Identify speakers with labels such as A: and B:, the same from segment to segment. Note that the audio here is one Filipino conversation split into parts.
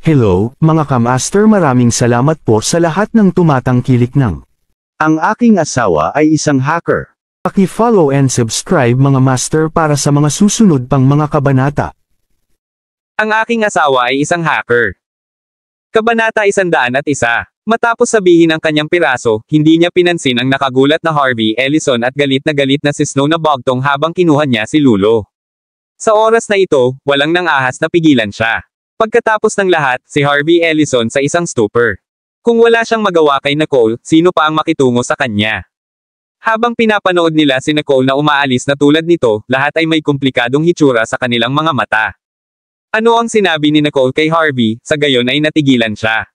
A: Hello, mga kamaster, maraming salamat po sa lahat ng tumatangkilik ng. Ang aking asawa ay isang hacker. Paki-follow and subscribe mga master para sa mga susunod pang mga kabanata.
B: Ang aking asawa ay isang hacker. Kabanata 101. Matapos sabihin ang kanyang piraso, hindi niya pinansin ang nakagulat na Harvey Ellison at galit na si Snow na bugtong habang kinuha niya si Lulo. Sa oras na ito, walang nang-ahas na pigilan siya. Pagkatapos ng lahat, si Harvey Ellison sa isang stupor. Kung wala siyang magawa kay Nicole, sino pa ang makitungo sa kanya? Habang pinapanood nila si Nicole na umaalis na tulad nito, lahat ay may komplikadong hitsura sa kanilang mga mata. Ano ang sinabi ni Nicole kay Harvey, sa gayon ay natigilan siya.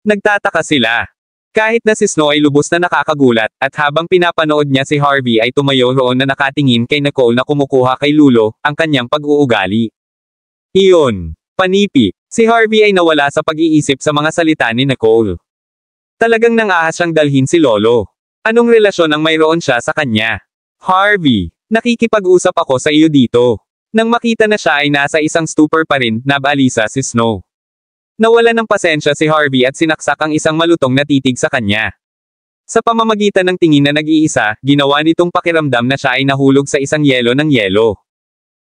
B: Nagtataka sila. Kahit na si Snow ay lubos na nakakagulat, at habang pinapanood niya si Harvey ay tumayo roon na nakatingin kay Nicole na kumukuha kay Lulo, ang kanyang pag-uugali. Iyon. Panipi. Si Harvey ay nawala sa pag-iisip sa mga salita ni Nicole. Talagang nang-ahas siyang dalhin si Lolo. Anong relasyon ang mayroon siya sa kanya? Harvey, nakikipag-usap ako sa iyo dito. Nang makita na siya ay nasa isang stupor pa rin, nabalisa si Snow. Nawala ng pasensya si Harvey at sinaksak ang isang malutong na titig sa kanya. Sa pamamagitan ng tingin na nag-iisa, ginawa nitong pakiramdam na siya ay nahulog sa isang yelo ng yelo.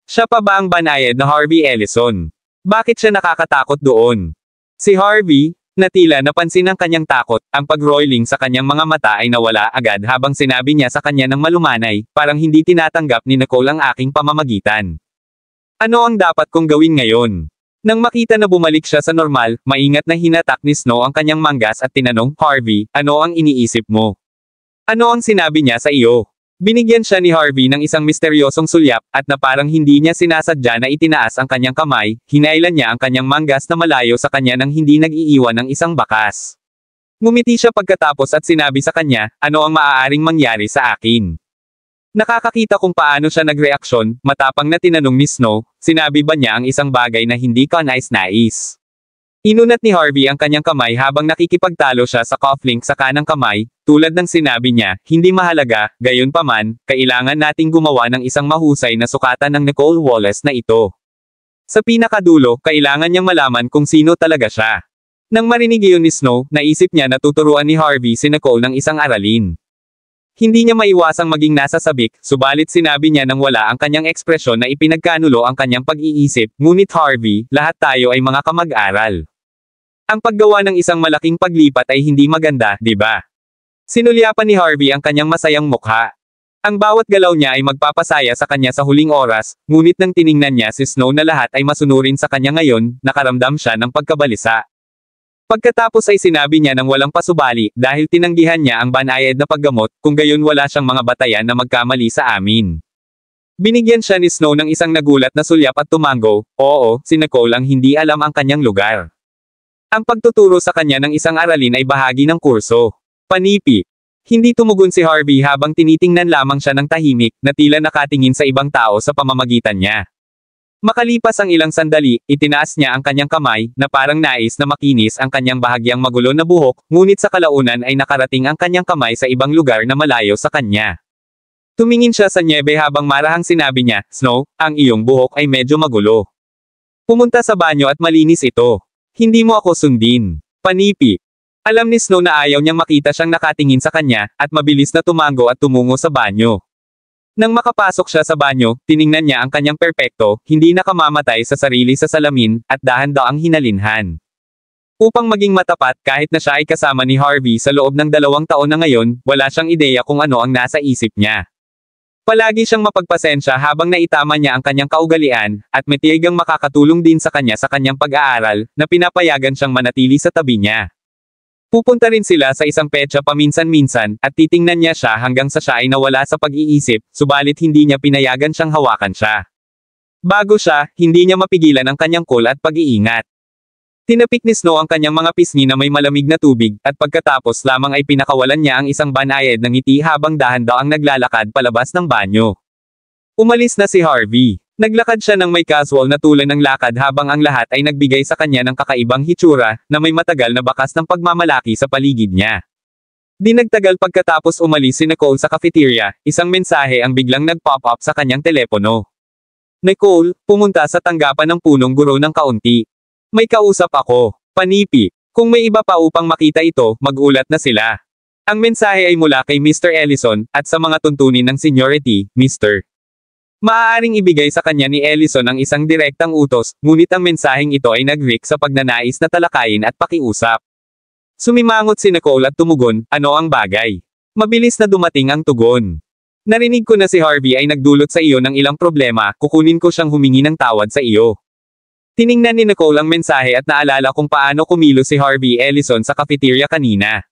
B: Siya pa ba ang banayad na Harvey Ellison? Bakit siya nakakatakot doon? Si Harvey, na tila napansin ang kanyang takot, ang pag-roiling sa kanyang mga mata ay nawala agad habang sinabi niya sa kanya ng malumanay, parang hindi tinatanggap ni Nicole ang aking pamamagitan. Ano ang dapat kong gawin ngayon? Nang makita na bumalik siya sa normal, maingat na hinatak ni Snow ang kanyang manggas at tinanong, Harvey, ano ang iniisip mo? Ano ang sinabi niya sa iyo? Binigyan siya ni Harvey ng isang misteryosong sulyap, at na parang hindi niya sinasadya na itinaas ang kanyang kamay, hinailan niya ang kanyang manggas na malayo sa kanya nang hindi nag-iiwan ng isang bakas. Ngumiti siya pagkatapos at sinabi sa kanya, ano ang maaaring mangyari sa akin? Nakakakita kung paano siya nagreaksyon, matapang na tinanong ni Snow, sinabi ba niya ang isang bagay na hindi ka nais-nais? Inunat ni Harvey ang kanyang kamay habang nakikipagtalo siya sa cufflink sa kanang kamay, tulad ng sinabi niya, hindi mahalaga, gayunpaman, kailangan nating gumawa ng isang mahusay na sukatan ng Nicole Wallace na ito. Sa pinakadulo, kailangan niyang malaman kung sino talaga siya. Nang marinig iyon ni Snow, naisip niya na tuturuan ni Harvey si Nicole ng isang aralin. Hindi niya maiwasang maging nasa sabik, subalit sinabi niya nang wala ang kanyang ekspresyon na ipinagkanulo ang kanyang pag-iisip, ngunit Harvey, lahat tayo ay mga kamag-aral. Ang paggawa ng isang malaking paglipat ay hindi maganda, di ba? Sinulyapan ni Harvey ang kanyang masayang mukha. Ang bawat galaw niya ay magpapasaya sa kanya sa huling oras, ngunit nang tiningnan niya si Snow na lahat ay masunurin sa kanya ngayon, nakaramdam siya ng pagkabalisa. Pagkatapos ay sinabi niya ng walang pasubali, dahil tinanggihan niya ang banayad na paggamot, kung gayon wala siyang mga batayan na magkamali sa amin. Binigyan siya ni Snow ng isang nagulat na sulyap at tumango, oo, si Nicole ang hindi alam ang kanyang lugar. Ang pagtuturo sa kanya ng isang aralin ay bahagi ng kurso. Panipi. Hindi tumugon si Harvey habang tinitingnan lamang siya ng tahimik, na tila nakatingin sa ibang tao sa pamamagitan niya. Makalipas ang ilang sandali, itinaas niya ang kanyang kamay, na parang nais na makinis ang kanyang bahagyang magulo na buhok, ngunit sa kalaunan ay nakarating ang kanyang kamay sa ibang lugar na malayo sa kanya. Tumingin siya sa nyebe habang marahang sinabi niya, Snow, ang iyong buhok ay medyo magulo. Pumunta sa banyo at malinis ito. Hindi mo ako sundin. Panipi. Alam ni Snow na ayaw niyang makita siyang nakatingin sa kanya, at mabilis na tumango at tumungo sa banyo. Nang makapasok siya sa banyo, tiningnan niya ang kanyang perpekto, hindi nakamamatay sa sarili sa salamin, at dahan-daang hinalinhan. Upang maging matapat kahit na siya ay kasama ni Harvey sa loob ng 2 taon na ngayon, wala siyang ideya kung ano ang nasa isip niya. Palagi siyang mapagpasensya habang naitama niya ang kanyang kaugalian, at matiyagang makakatulong din sa kanyang pag-aaral, na pinapayagan siyang manatili sa tabi niya. Pupunta rin sila sa isang petsa paminsan-minsan, at titingnan niya siya hanggang sa siya ay nawala sa pag-iisip, subalit hindi niya pinayagan siyang hawakan siya. Bago siya, hindi niya mapigilan ang kanyang cool at pag-iingat. Tinapik ni Snow ang kanyang mga pisngi na may malamig na tubig, at pagkatapos lamang ay pinakawalan niya ang isang banayad ng ngiti habang dahan-daang naglalakad palabas ng banyo. Umalis na si Harvey. Naglakad siya ng may casual na tulad ng lakad habang ang lahat ay nagbigay sa kanya ng kakaibang hitsura, na may matagal na bakas ng pagmamalaki sa paligid niya. Di nagtagal pagkatapos umalis si Nicole sa cafeteria, isang mensahe ang biglang nag-pop up sa kanyang telepono. Nicole, pumunta sa tanggapan ng punong guro ng kaunti. May kausap ako. Panipi. Kung may iba pa upang makita ito, mag-ulat na sila. Ang mensahe ay mula kay Mr. Ellison, at sa mga tuntunin ng seniority, Mr. Maaaring ibigay sa kanya ni Ellison ang isang direktang utos, ngunit ang mensaheng ito ay nag-leak sa pagnanais na talakayin at pakiusap. Sumimangot si Nicole at tumugon, ano ang bagay? Mabilis na dumating ang tugon. Narinig ko na si Harvey ay nagdulot sa iyo ng ilang problema, kukunin ko siyang humingi ng tawad sa iyo. Tiningnan ni Nicole ang mensahe at naalala kung paano kumilos si Harvey Ellison sa cafeteria kanina.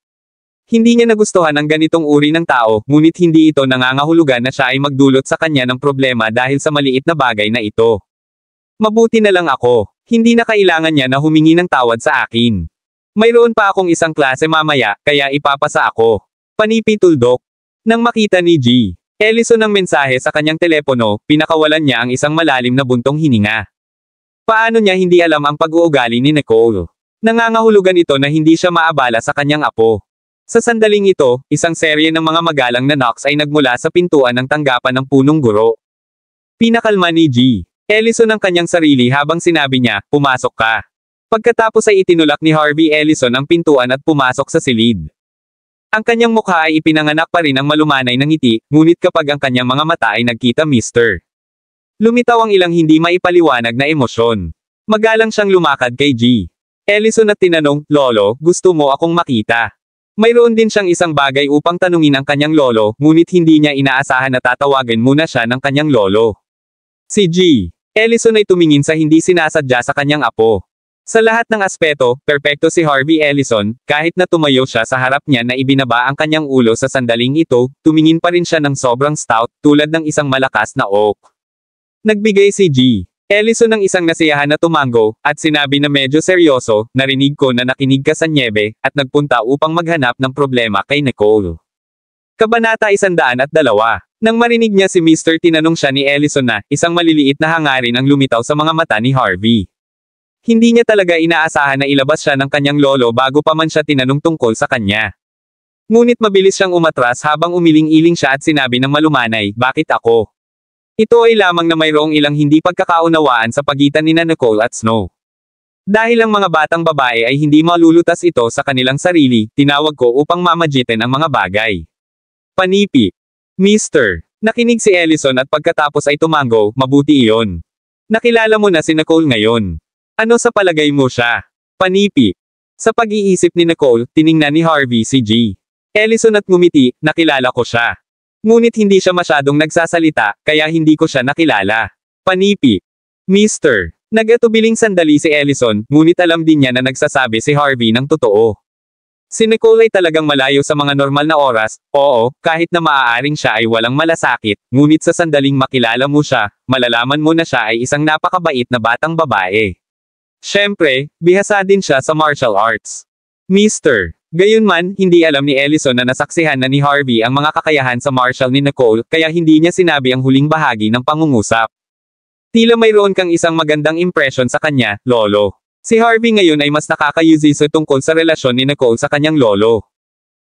B: Hindi niya nagustuhan ang ganitong uri ng tao, ngunit hindi ito nangangahulugan na siya ay magdulot sa kanya ng problema dahil sa maliit na bagay na ito. Mabuti na lang ako. Hindi na kailangan niya na humingi ng tawad sa akin. Mayroon pa akong isang klase mamaya, kaya ipapasa ako. Panipi tuldok. Nang makita ni G. Ellison ang mensahe sa kanyang telepono, pinakawalan niya ang isang malalim na buntong hininga. Paano niya hindi alam ang pag-uugali ni Nicole? Nangangahulugan ito na hindi siya maabala sa kanyang apo. Sa sandaling ito, isang serye ng mga magalang na knocks ay nagmula sa pintuan ng tanggapan ng punong guro. Pinakalma ni G. Ellison ang kanyang sarili habang sinabi niya, pumasok ka. Pagkatapos ay itinulak ni Harvey Ellison ang pintuan at pumasok sa silid. Ang kanyang mukha ay ipinanganak pa rin ang malumanay ng ngiti, ngunit kapag ang kanyang mga mata ay nagkita Mr. Lumitaw ang ilang hindi maipaliwanag na emosyon. Magalang siyang lumakad kay G. Ellison at tinanong, Lolo, gusto mo akong makita? Mayroon din siyang isang bagay upang tanungin ang kanyang lolo, ngunit hindi niya inaasahan na tatawagan muna siya ng kanyang lolo. Si G. Ellison ay tumingin sa hindi sinasadya sa kanyang apo. Sa lahat ng aspeto, perpekto si Harvey Ellison, kahit na tumayo siya sa harap niya na ibinaba ang kanyang ulo sa sandaling ito, tumingin pa rin siya ng sobrang stout, tulad ng isang malakas na oak. Nagbigay si G. Ellison ng isang nasiyahan na tumango, at sinabi na medyo seryoso, narinig ko na nakinig ka sa Niebe, at nagpunta upang maghanap ng problema kay Nicole. Kabanata 102. Nang marinig niya si Mr. tinanong siya ni Ellison na, isang maliliit na hangarin ang lumitaw sa mga mata ni Harvey. Hindi niya talaga inaasahan na ilabas siya ng kanyang lolo bago pa man siya tinanong tungkol sa kanya. Ngunit mabilis siyang umatras habang umiling-iling siya at sinabi ng malumanay, bakit ako? Ito ay lamang na mayroong ilang hindi pagkakaunawaan sa pagitan ni Nicole at Snow. Dahil ang mga batang babae ay hindi malulutas ito sa kanilang sarili, tinawag ko upang mamagitin ang mga bagay. Panipi. Mr. Nakinig si Ellison at pagkatapos ay tumango, mabuti iyon. Nakilala mo na si Nicole ngayon. Ano sa palagay mo siya? Panipi. Sa pag-iisip ni Nicole, tiningnan ni Harvey si G. Ellison at ngumiti, nakilala ko siya. Ngunit hindi siya masyadong nagsasalita, kaya hindi ko siya nakilala. Panipi. Mr. Nag-atubiling sandali si Ellison, ngunit alam din niya na nagsasabi si Harvey ng totoo. Si Nicole ay talagang malayo sa mga normal na oras, oo, kahit na maaaring siya ay walang malasakit, ngunit sa sandaling makilala mo siya, malalaman mo na siya ay isang napakabait na batang babae. Siyempre, bihasa din siya sa martial arts. Mr. Gayunman, hindi alam ni Ellison na nasaksihan na ni Harvey ang mga kakayahan sa martial ni Nicole, kaya hindi niya sinabi ang huling bahagi ng pangungusap. Tila mayroon kang isang magandang impression sa kanya, lolo. Si Harvey ngayon ay mas nakakayuziso tungkol sa relasyon ni Nicole sa kanyang lolo.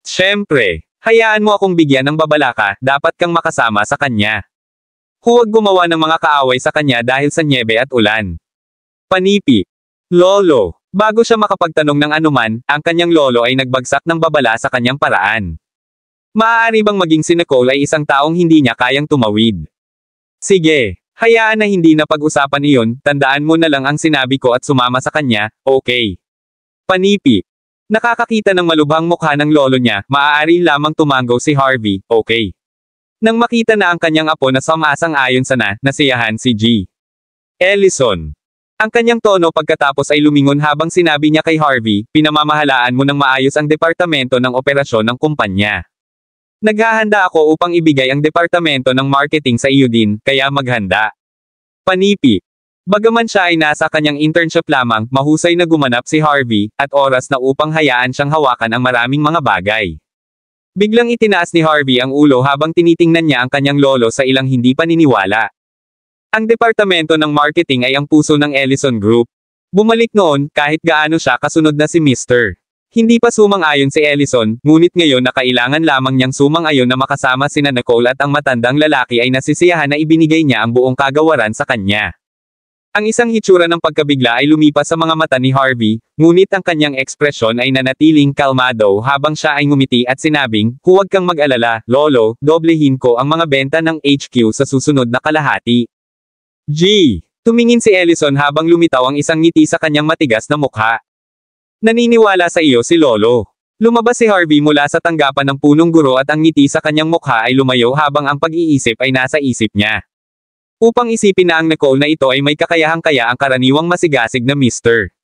B: Siyempre, hayaan mo akong bigyan ng babalaka, dapat kang makasama sa kanya. Huwag gumawa ng mga kaaway sa kanya dahil sa niebe at ulan. Panipi. Lolo. Bago siya makapagtanong ng anuman, ang kanyang lolo ay nagbagsak ng babala sa kanyang paraan. Maaari bang maging si Nicole ay isang taong hindi niya kayang tumawid? Sige, hayaan na hindi na pag-usapan iyon, tandaan mo na lang ang sinabi ko at sumama sa kanya, okay. Panipi. Nakakakita ng malubhang mukha ng lolo niya, maaari lamang tumango si Harvey, okay. Nang makita na ang kanyang apo na sumasang-ayon sa nasiyahan si G. Ellison. Ang kanyang tono pagkatapos ay lumingon habang sinabi niya kay Harvey, pinamamahalaan mo ng maayos ang departamento ng operasyon ng kumpanya. Naghahanda ako upang ibigay ang departamento ng marketing sa iyo din, kaya maghanda. Panipi. Bagaman siya ay nasa kanyang internship lamang, mahusay na gumanap si Harvey, at oras na upang hayaan siyang hawakan ang maraming mga bagay. Biglang itinaas ni Harvey ang ulo habang tinitingnan niya ang kanyang lolo sa ilang hindi paniniwala. Ang departamento ng marketing ay ang puso ng Ellison Group. Bumalik noon, kahit gaano siya kasunod na si Mr. Hindi pa sumang-ayon si Ellison, ngunit ngayon na kailangan lamang niyang sumang-ayon na makasama sina Nicole at ang matandang lalaki ay nasisiyahan na ibinigay niya ang buong kagawaran sa kanya. Ang isang hitsura ng pagkabigla ay lumipas sa mga mata ni Harvey, ngunit ang kanyang ekspresyon ay nanatiling kalmado habang siya ay ngumiti at sinabing, "Huwag kang mag-alala, Lolo, doblehin ko ang mga benta ng HQ sa susunod na kalahati." G. Tumingin si Ellison habang lumitaw ang isang ngiti sa kanyang matigas na mukha. "Naniniwala sa iyo si Lolo." Lumabas si Harvey mula sa tanggapan ng punong guro at ang ngiti sa kanyang mukha ay lumayo habang ang pag-iisip ay nasa isip niya. Upang isipin na ang Nicole na ito ay may kakayahang-kaya ang karaniwang masigasig na Mr.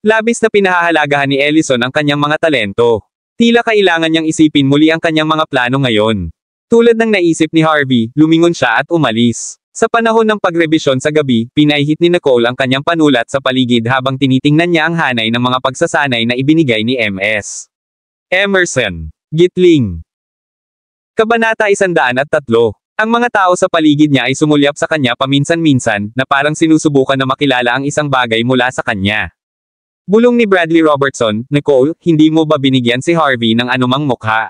B: Labis na pinahahalagahan ni Ellison ang kanyang mga talento. Tila kailangan niyang isipin muli ang kanyang mga plano ngayon. Tulad ng naisip ni Harvey, lumingon siya at umalis. Sa panahon ng pagrebisyon sa gabi, pinahihit ni Nicole ang kanyang panulat sa paligid habang tinitingnan niya ang hanay ng mga pagsasanay na ibinigay ni M.S. Emerson Gitling. Kabanata 103. Ang mga tao sa paligid niya ay sumulyap sa kanya paminsan-minsan, na parang sinusubukan na makilala ang isang bagay mula sa kanya. Bulong ni Bradley Robertson, "Nicole, hindi mo ba binigyan si Harvey ng anumang mukha?"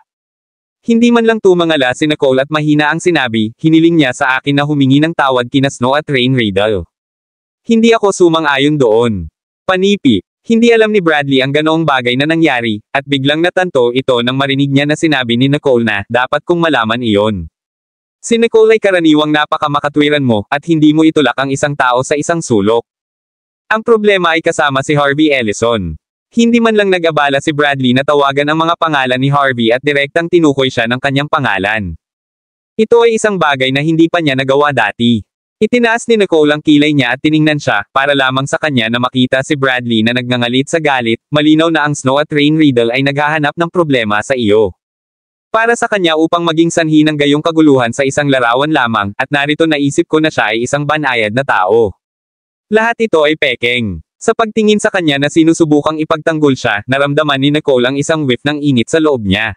B: Hindi man lang tumangala si Nicole at mahina ang sinabi, "Hiniling niya sa akin na humingi ng tawad kina Snow at Rain Riddle. Hindi ako sumang-ayon doon." Panipi. Hindi alam ni Bradley ang ganoong bagay na nangyari, at biglang natanto ito nang marinig niya na sinabi ni Nicole na, "Dapat kong malaman iyon." Si Nicole ay karaniwang napakamakatwiran mo, at hindi mo itulak ang isang tao sa isang sulok. Ang problema ay kasama si Harvey Ellison. Hindi man lang nag-abala si Bradley na tawagan ang mga pangalan ni Harvey at direktang tinukoy siya ng kanyang pangalan. Ito ay isang bagay na hindi pa niya nagawa dati. Itinaas ni Nicole ang kilay niya at tiningnan siya, para lamang sa kanya na makita si Bradley na nagngangalit sa galit, malinaw na ang Snow at Rain Riddle ay naghahanap ng problema sa iyo. Para sa kanya upang maging sanhi ng gayong kaguluhan sa isang larawan lamang, at narito naisip ko na siya ay isang banayad na tao. Lahat ito ay pekeng. Sa pagtingin sa kanya na sinusubukang ipagtanggol siya, naramdaman ni Nicole ang isang whiff ng init sa loob niya.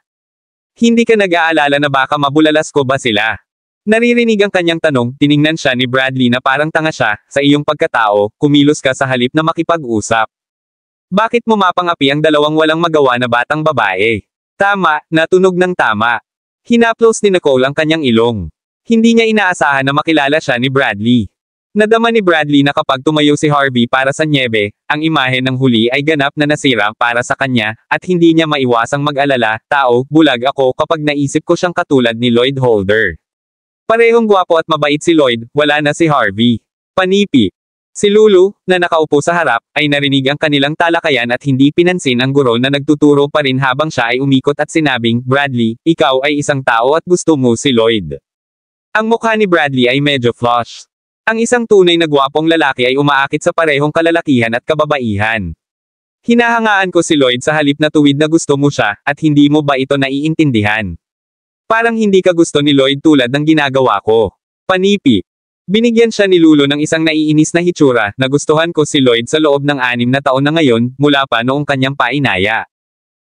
B: "Hindi ka nag-aalala na baka mabulalas ko ba sila?" Naririnig ang kanyang tanong, tiningnan siya ni Bradley na parang tanga siya, "Sa iyong pagkatao, kumilos ka sa halip na makipag-usap. Bakit mo mapangapi ang dalawang walang magawa na batang babae?" Tama, natunog ng tama. Hinaplos ni Nicole ang kanyang ilong. Hindi niya inaasahan na makilala siya ni Bradley. Nadama ni Bradley na kapag tumayo si Harvey para sa nyebe, ang imahe ng huli ay ganap na nasira para sa kanya, at hindi niya maiwasang mag-alala, "Tao, bulag ako kapag naisip ko siyang katulad ni Lloyd Holder." Parehong gwapo at mabait si Lloyd, wala na si Harvey. Panipi. Si Lulu, na nakaupo sa harap, ay narinig ang kanilang talakayan at hindi pinansin ang guro na nagtuturo pa rin habang siya ay umikot at sinabing, "Bradley, ikaw ay isang tao at gusto mo si Lloyd." Ang mukha ni Bradley ay medyo flush. Ang isang tunay na gwapong lalaki ay umaakit sa parehong kalalakihan at kababaihan. "Hinahangaan ko si Lloyd sa halip na tuwid na gusto mo siya, at hindi mo ba ito naiintindihan? Parang hindi ka gusto ni Lloyd tulad ng ginagawa ko." Panipi. Binigyan siya ni Lulu ng isang naiinis na hitsura, "Nagustuhan ko si Lloyd sa loob ng 6 na taon na ngayon, mula pa noong kanyang painaya.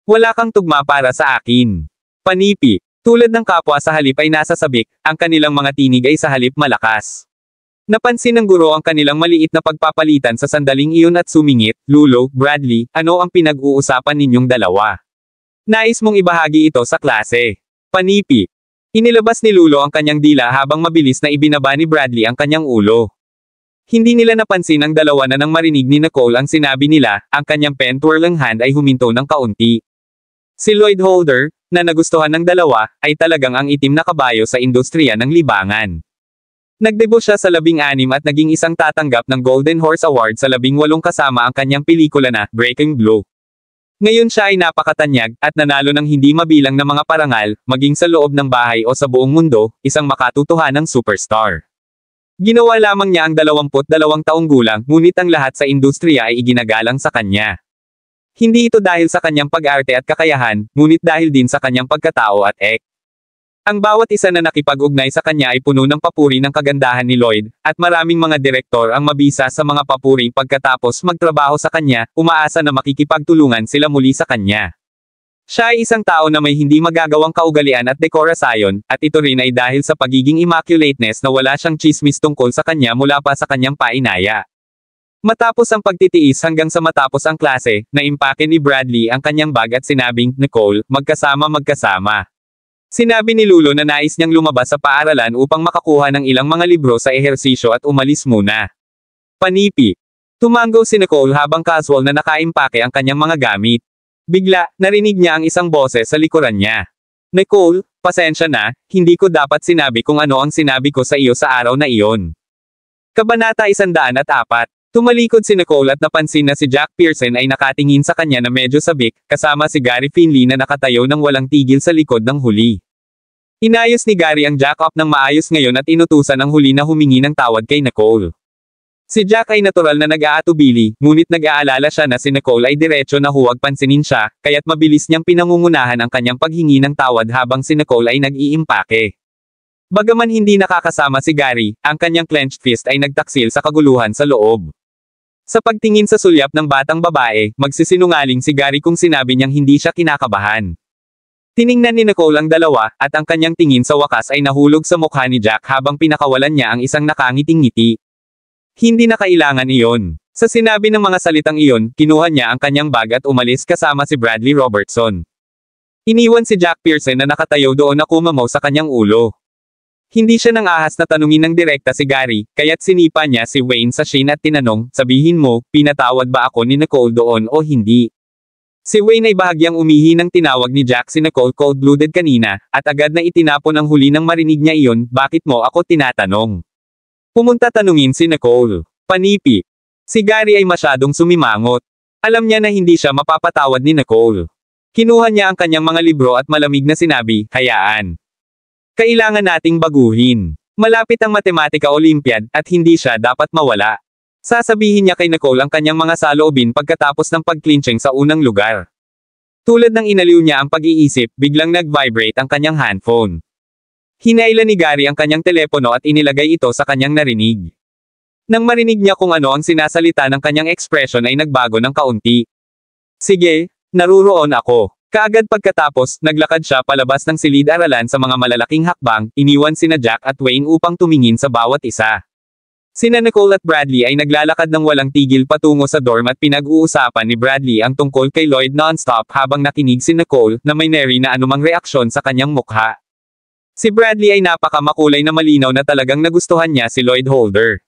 B: Wala kang tugma para sa akin." Panipi. Tulad ng kapwa sa halip ay nasa sabik, ang kanilang mga tinig ay sa halip malakas. Napansin ng guro ang kanilang maliit na pagpapalitan sa sandaling iyon at sumingit, "Lulu, Bradley, ano ang pinag-uusapan ninyong dalawa? Nais mong ibahagi ito sa klase." Panipi. Inilabas ni Lulu ang kanyang dila habang mabilis na ibinaba ni Bradley ang kanyang ulo. Hindi nila napansin ang dalawa na nang marinig ni Nicole ang sinabi nila, ang kanyang pen-twirling hand ay huminto ng kaunti. Si Lloyd Holder, na nagustuhan ng dalawa, ay talagang ang itim na kabayo sa industriya ng libangan. Nagdebut siya sa 16 at naging isang tatanggap ng Golden Horse Award sa 18 kasama ang kanyang pelikula na Breaking Blue. Ngayon siya ay napakatanyag, at nanalo ng hindi mabilang na mga parangal, maging sa loob ng bahay o sa buong mundo, isang makatotohanang superstar. Ginawa lamang niya ang 22 taong gulang, ngunit ang lahat sa industriya ay iginagalang sa kanya. Hindi ito dahil sa kanyang pag-arte at kakayahan, ngunit dahil din sa kanyang pagkatao at Ang bawat isa na nakipag-ugnay sa kanya ay puno ng papuri ng kagandahan ni Lloyd, at maraming mga direktor ang mabisa sa mga papuri pagkatapos magtrabaho sa kanya, umaasa na makikipagtulungan sila muli sa kanya. Siya ay isang tao na may hindi magagawang kaugalian at dekorasyon, at ito rin ay dahil sa pagiging immaculateness na wala siyang chismis tungkol sa kanya mula pa sa kanyang painaya. Matapos ang pagtitiis hanggang sa matapos ang klase, naimpake ni Bradley ang kanyang bag at sinabing, "Nicole, magkasama." Sinabi ni Lulu na nais niyang lumabas sa paaralan upang makakuha ng ilang mga libro sa ehersisyo at umalis muna. Panipi. Tumango si Nicole habang casual na nakaimpake ang kanyang mga gamit. Bigla, narinig niya ang isang boses sa likuran niya. Nicole, pasensya na, hindi ko dapat sinabi kung ano ang sinabi ko sa iyo sa araw na iyon. Kabanata 104. Tumalikod si Nicole at napansin na si Jack Pearson ay nakatingin sa kanya na medyo sabik, kasama si Gary Finley na nakatayo ng walang tigil sa likod ng huli. Inayos ni Gary ang jack up ng maayos ngayon at inutusan ang huli na humingi ng tawad kay Nicole. Si Jack ay natural na nag-aatubili, ngunit nag-aalala siya na si Nicole ay diretso na huwag pansinin siya, kaya't mabilis niyang pinangungunahan ang kanyang paghingi ng tawad habang si Nicole ay nag-iimpake. Bagaman hindi nakakasama si Gary, ang kanyang clenched fist ay nagtaksil sa kaguluhan sa loob. Sa pagtingin sa sulyap ng batang babae, magsisinungaling si Gary kung sinabi niyang hindi siya kinakabahan. Tiningnan ni Nicole ang dalawa, at ang kanyang tingin sa wakas ay nahulog sa mukha ni Jack habang pinakawalan niya ang isang nakangiting-ngiti. Hindi na kailangan iyon. Sa sinabi ng mga salitang iyon, kinuha niya ang kanyang bag at umalis kasama si Bradley Robertson. Iniwan si Jack Pearson na nakatayo doon na kumamaw sa kanyang ulo. Hindi siya nang ahas na tanungin ng direkta si Gary, kaya't sinipa niya si Wayne sa shin at tinanong, sabihin mo, pinatawad ba ako ni Nicole doon o hindi? Si Wayne ay bahagyang umihi nang tinawag ni Jack si Nicole cold-blooded kanina, at agad na itinapon ang huli nang marinig niya iyon, bakit mo ako tinatanong? Pumunta tanungin si Nicole. Panipi. Si Gary ay masyadong sumimangot. Alam niya na hindi siya mapapatawad ni Nicole. Kinuha niya ang kanyang mga libro at malamig na sinabi, hayaan. Kailangan nating baguhin. Malapit ang Matematika Olympiad, at hindi siya dapat mawala. Sasabihin niya kay Nicole ang kanyang mga saloobin pagkatapos ng pag-clinching sa unang lugar. Tulad ng inaliw niya ang pag-iisip, biglang nag-vibrate ang kanyang handphone. Hinailan ni Gary ang kanyang telepono at inilagay ito sa kanyang narinig. Nang marinig niya kung ano ang sinasalita ng kanyang ekspresyon ay nagbago ng kaunti. Sige, naruroon ako. Kaagad pagkatapos, naglakad siya palabas ng silid-aralan sa mga malalaking hakbang, iniwan sina Jack at Wayne upang tumingin sa bawat isa. Sina Nicole at Bradley ay naglalakad ng walang tigil patungo sa dorm at pinag-uusapan ni Bradley ang tungkol kay Lloyd non-stop habang nakinig si Nicole na may nary na anumang reaksyon sa kanyang mukha. Si Bradley ay napakamakulay na malinaw na talagang nagustuhan niya si Lloyd Holder.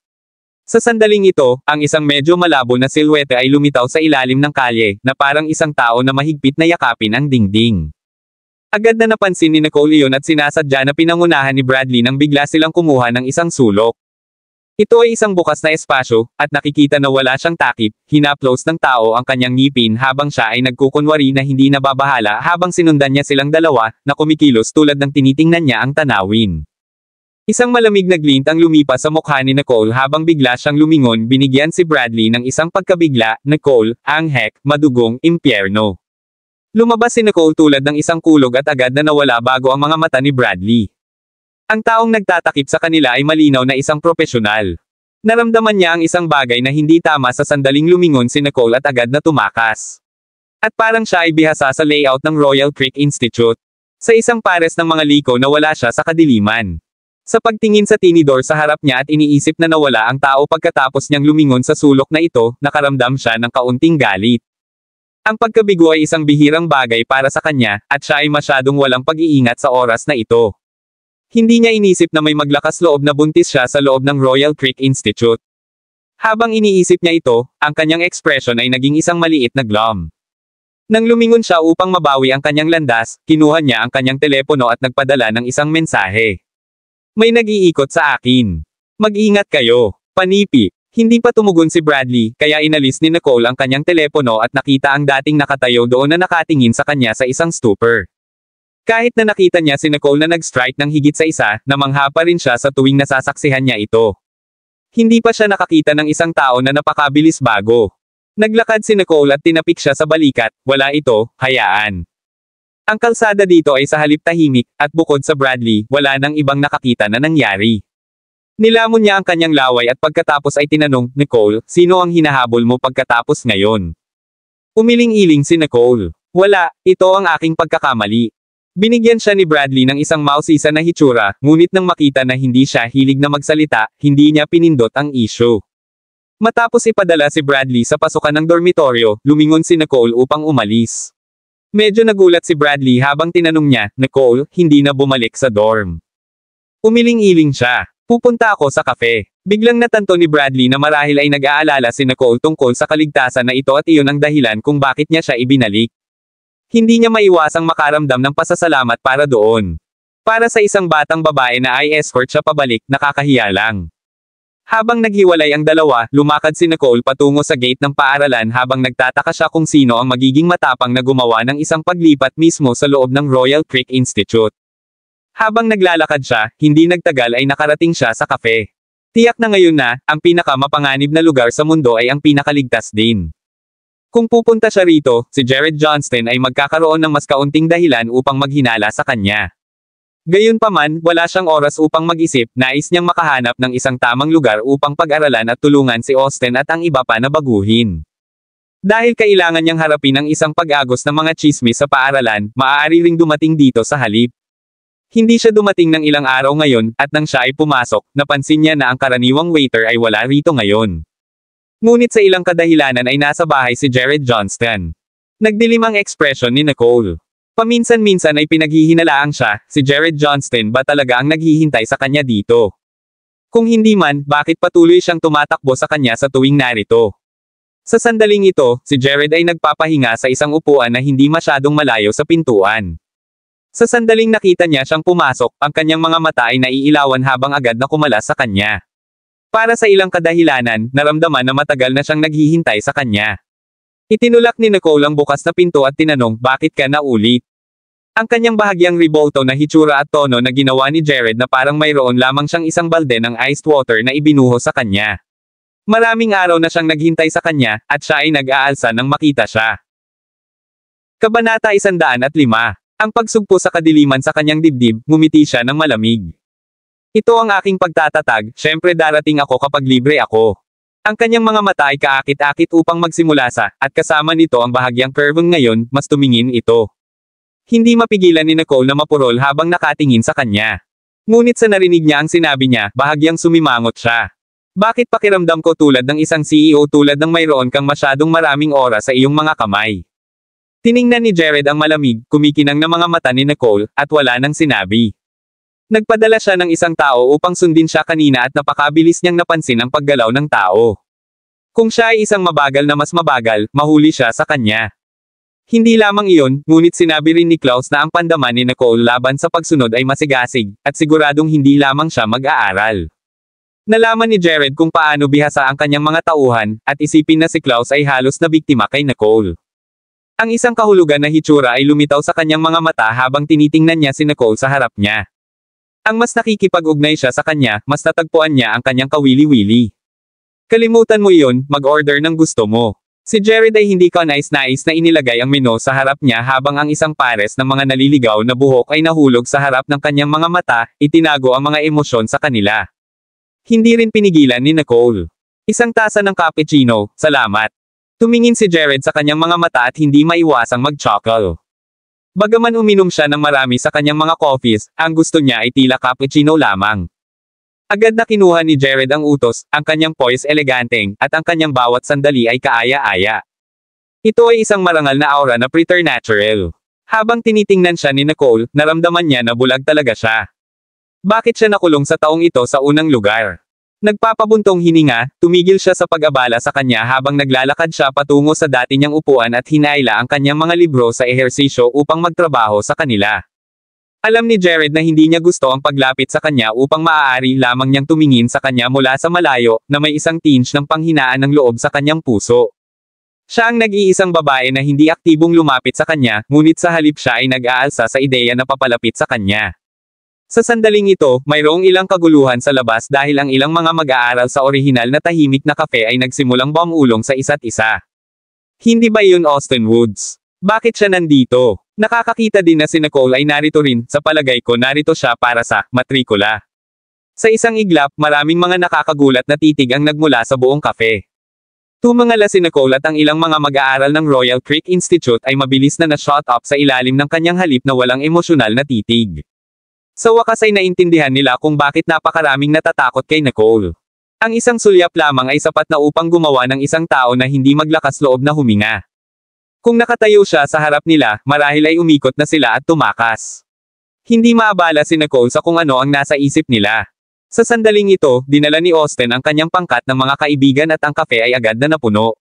B: Sa sandaling ito, ang isang medyo malabo na silhwete ay lumitaw sa ilalim ng kalye, na parang isang tao na mahigpit na yakapin ang dingding. Agad na napansin ni Nicole iyon at sinasadya na pinangunahan ni Bradley nang bigla silang kumuha ng isang sulok. Ito ay isang bukas na espasyo, at nakikita na wala siyang takip, hinaplos ng tao ang kanyang ngipin habang siya ay nagkukunwari na hindi nababahala habang sinundan niya silang dalawa, na kumikilos tulad ng tinitingnan niya ang tanawin. Isang malamig na glint ang lumipas sa mukha ni Nicole habang bigla siyang lumingon, binigyan si Bradley ng isang pagkabigla, Nicole, ang heck, madugong, impyerno. Lumabas si Nicole tulad ng isang kulog at agad na nawala bago ang mga mata ni Bradley. Ang taong nagtatakip sa kanila ay malinaw na isang propesyonal. Naramdaman niya ang isang bagay na hindi tama sa sandaling lumingon si Nicole at agad na tumakas. At parang siya ay bihasa sa layout ng Royal Creek Institute. Sa isang pares ng mga liko na wala siya sa kadiliman. Sa pagtingin sa tinidor sa harap niya at iniisip na nawala ang tao pagkatapos niyang lumingon sa sulok na ito, nakaramdam siya ng kaunting galit. Ang pagkabigo ay isang bihirang bagay para sa kanya, at siya ay masyadong walang pag-iingat sa oras na ito. Hindi niya inisip na may maglakas loob na buntis siya sa loob ng Royal Creek Institute. Habang iniisip niya ito, ang kanyang ekspresyon ay naging isang maliit na glum. Nang lumingon siya upang mabawi ang kanyang landas, kinuha niya ang kanyang telepono at nagpadala ng isang mensahe. May nag-iikot sa akin. Mag-ingat kayo. Panipi. Hindi pa tumugon si Bradley, kaya inalis ni Nicole ang kanyang telepono at nakita ang dating nakatayo doon na nakatingin sa kanya sa isang stupor. Kahit na nakita niya si Nicole na nag-strike ng higit sa isa, namangha pa rin siya sa tuwing nasasaksihan niya ito. Hindi pa siya nakakita ng isang tao na napakabilis bago. Naglakad si Nicole at tinapik siya sa balikat, wala ito, hayaan. Ang kalsada dito ay sa halip tahimik, at bukod sa Bradley, wala nang ibang nakakita na nangyari. Nilamon niya ang kanyang laway at pagkatapos ay tinanong, Nicole, sino ang hinahabol mo pagkatapos ngayon? Umiling-iling si Nicole. Wala, ito ang aking pagkakamali. Binigyan siya ni Bradley ng isang mausisa na hitsura, ngunit nang makita na hindi siya hilig na magsalita, hindi niya pinindot ang issue. Matapos ipadala si Bradley sa pasukan ng dormitoryo, lumingon si Nicole upang umalis. Medyo nagulat si Bradley habang tinanong niya, Nicole, hindi na bumalik sa dorm. Umiling-iling siya. Pupunta ako sa kafe. Biglang natanto ni Bradley na marahil ay nag-aalala si Nicole tungkol sa kaligtasan na ito at iyon ang dahilan kung bakit niya siya ibinalik. Hindi niya maiwasang makaramdam ng pasasalamat para doon. Para sa isang batang babae na ay escort siya pabalik, nakakahiya lang. Habang naghiwalay ang dalawa, lumakad si Nicole patungo sa gate ng paaralan habang nagtataka siya kung sino ang magiging matapang na gumawa ng isang paglipat mismo sa loob ng Royal Creek Institute. Habang naglalakad siya, hindi nagtagal ay nakarating siya sa kafe. Tiyak na ngayon na, ang pinakamapanganib na lugar sa mundo ay ang pinakaligtas din. Kung pupunta siya rito, si Jared Johnston ay magkakaroon ng mas kaunting dahilan upang maghinala sa kanya. Gayunpaman, wala siyang oras upang mag-isip, nais niyang makahanap ng isang tamang lugar upang pag-aralan at tulungan si Austin at ang iba pa na baguhin. Dahil kailangan niyang harapin ang isang pag-agos ng mga tsismis sa paaralan, maaari ring dumating dito sa halip. Hindi siya dumating ng ilang araw ngayon, at nang siya ay pumasok, napansin niya na ang karaniwang waiter ay wala rito ngayon. Ngunit sa ilang kadahilanan ay nasa bahay si Jared Johnston. Nagdilim ang ekspresyon ni Nicole. Paminsan-minsan ay pinaghihinalaang siya, si Jared Johnston ba talaga ang naghihintay sa kanya dito? Kung hindi man, bakit patuloy siyang tumatakbo sa kanya sa tuwing narito? Sa sandaling ito, si Jared ay nagpapahinga sa isang upuan na hindi masyadong malayo sa pintuan. Sa sandaling nakita niya siyang pumasok, ang kanyang mga mata ay naiilawan habang agad na kumalas sa kanya. Para sa ilang kadahilanan, naramdaman na matagal na siyang naghihintay sa kanya. Itinulak ni Nicole ang bukas na pinto at tinanong, bakit ka naulit? Ang kanyang bahagyang ribolto na hitsura at tono na ginawa ni Jared na parang mayroon lamang siyang isang balde ng iced water na ibinuho sa kanya. Maraming araw na siyang naghintay sa kanya, at siya ay nag-aalsa nang makita siya. Kabanata 105. Ang pagsugpo sa kadiliman sa kanyang dibdib, ngumiti siya ng malamig. Ito ang aking pagtatatag, syempre darating ako kapag libre ako. Ang kanyang mga mata ay kaakit-akit upang magsimula sa, at kasama nito ang bahagyang curve ngayon, mas tumingin ito. Hindi mapigilan ni Nicole na mapurol habang nakatingin sa kanya. Ngunit sa narinig niya ang sinabi niya, bahagyang sumimangot siya. Bakit pakiramdam ko tulad ng isang CEO tulad ng mayroon kang masyadong maraming oras sa iyong mga kamay? Tiningnan ni Jared ang malamig, kumikinang na mga mata ni Nicole, at wala nang sinabi. Nagpadala siya ng isang tao upang sundin siya kanina at napakabilis niyang napansin ang paggalaw ng tao. Kung siya ay isang mabagal na mas mabagal, mahuli siya sa kanya. Hindi lamang iyon, ngunit sinabi rin ni Klaus na ang pandaman ni Nicole laban sa pagsunod ay masigasig, at siguradong hindi lamang siya mag-aaral. Nalaman ni Jared kung paano bihasa ang kanyang mga tauhan, at isipin na si Klaus ay halos na biktima kay Nicole. Ang isang kahulugan na hitsura ay lumitaw sa kanyang mga mata habang tinitingnan niya si Nicole sa harap niya. Ang mas nakikipag-ugnay siya sa kanya, mas natagpuan niya ang kanyang kawili-wili. Kalimutan mo iyon, mag-order ng gusto mo. Si Jared ay hindi kanais-nais na inilagay ang menu sa harap niya habang ang isang pares ng mga naliligaw na buhok ay nahulog sa harap ng kanyang mga mata, itinago ang mga emosyon sa kanila. Hindi rin pinigilan ni Nicole. Isang tasa ng cappuccino, salamat. Tumingin si Jared sa kanyang mga mata at hindi maiwasang mag-chuckle. Bagaman uminom siya ng marami sa kanyang mga coffees, ang gusto niya ay tila cappuccino lamang. Agad na kinuha ni Jared ang utos, ang kanyang poise eleganteng, at ang kanyang bawat sandali ay kaaya-aya. Ito ay isang marangal na aura na preternatural. Habang tinitingnan siya ni Nicole, naramdaman niya na bulag talaga siya. Bakit siya nakulong sa taong ito sa unang lugar? Nagpapabuntong hininga, tumigil siya sa pag-abala sa kanya habang naglalakad siya patungo sa dati niyang upuan at hinaila ang kanyang mga libro sa ehersisyo upang magtrabaho sa kanila. Alam ni Jared na hindi niya gusto ang paglapit sa kanya upang maaari lamang niyang tumingin sa kanya mula sa malayo, na may isang tinge ng panghinaan ng loob sa kanyang puso. Siya ang nag-iisang babae na hindi aktibong lumapit sa kanya, ngunit sa halip siya ay nag-aalsa sa ideya na papalapit sa kanya. Sa sandaling ito, mayroong ilang kaguluhan sa labas dahil ang ilang mga mag-aaral sa orihinal na tahimik na kafe ay nagsimulang bumulong sa isa't isa. Hindi ba yun Austin Woods? Bakit siya nandito? Nakakakita din na si Nicole ay narito rin, sa palagay ko narito siya para sa matrikula. Sa isang iglap, maraming mga nakakagulat na titig ang nagmula sa buong kafe. Tumangala si Nicole at ang ilang mga mag-aaral ng Royal Creek Institute ay mabilis na na-shot up sa ilalim ng kanyang halip na walang emosyonal na titig. Sa wakas ay naintindihan nila kung bakit napakaraming natatakot kay Nicole. Ang isang sulyap lamang ay sapat na upang gumawa ng isang tao na hindi maglakas loob na huminga. Kung nakatayo siya sa harap nila, marahil ay umikot na sila at tumakas. Hindi maabala si Nicole sa kung ano ang nasa isip nila. Sa sandaling ito, dinala ni Austin ang kanyang pangkat ng mga kaibigan at ang kafe ay agad na napuno.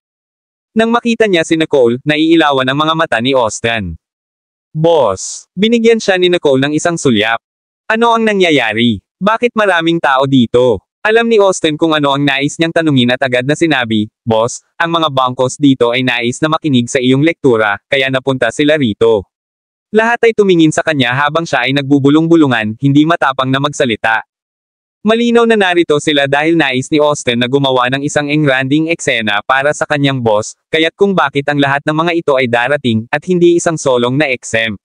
B: Nang makita niya si Nicole, naiilawan ang mga mata ni Austin. Boss, binigyan siya ni Nicole ng isang sulyap. Ano ang nangyayari? Bakit maraming tao dito? Alam ni Austin kung ano ang nais niyang tanungin at agad na sinabi, Boss, ang mga bangkos dito ay nais na makinig sa iyong lektura, kaya napunta sila rito. Lahat ay tumingin sa kanya habang siya ay nagbubulong-bulungan, hindi matapang na magsalita. Malinaw na narito sila dahil nais ni Austin na gumawa ng isang engranding eksena para sa kanyang boss, kaya't kung bakit ang lahat ng mga ito ay darating, at hindi isang solong na exempt.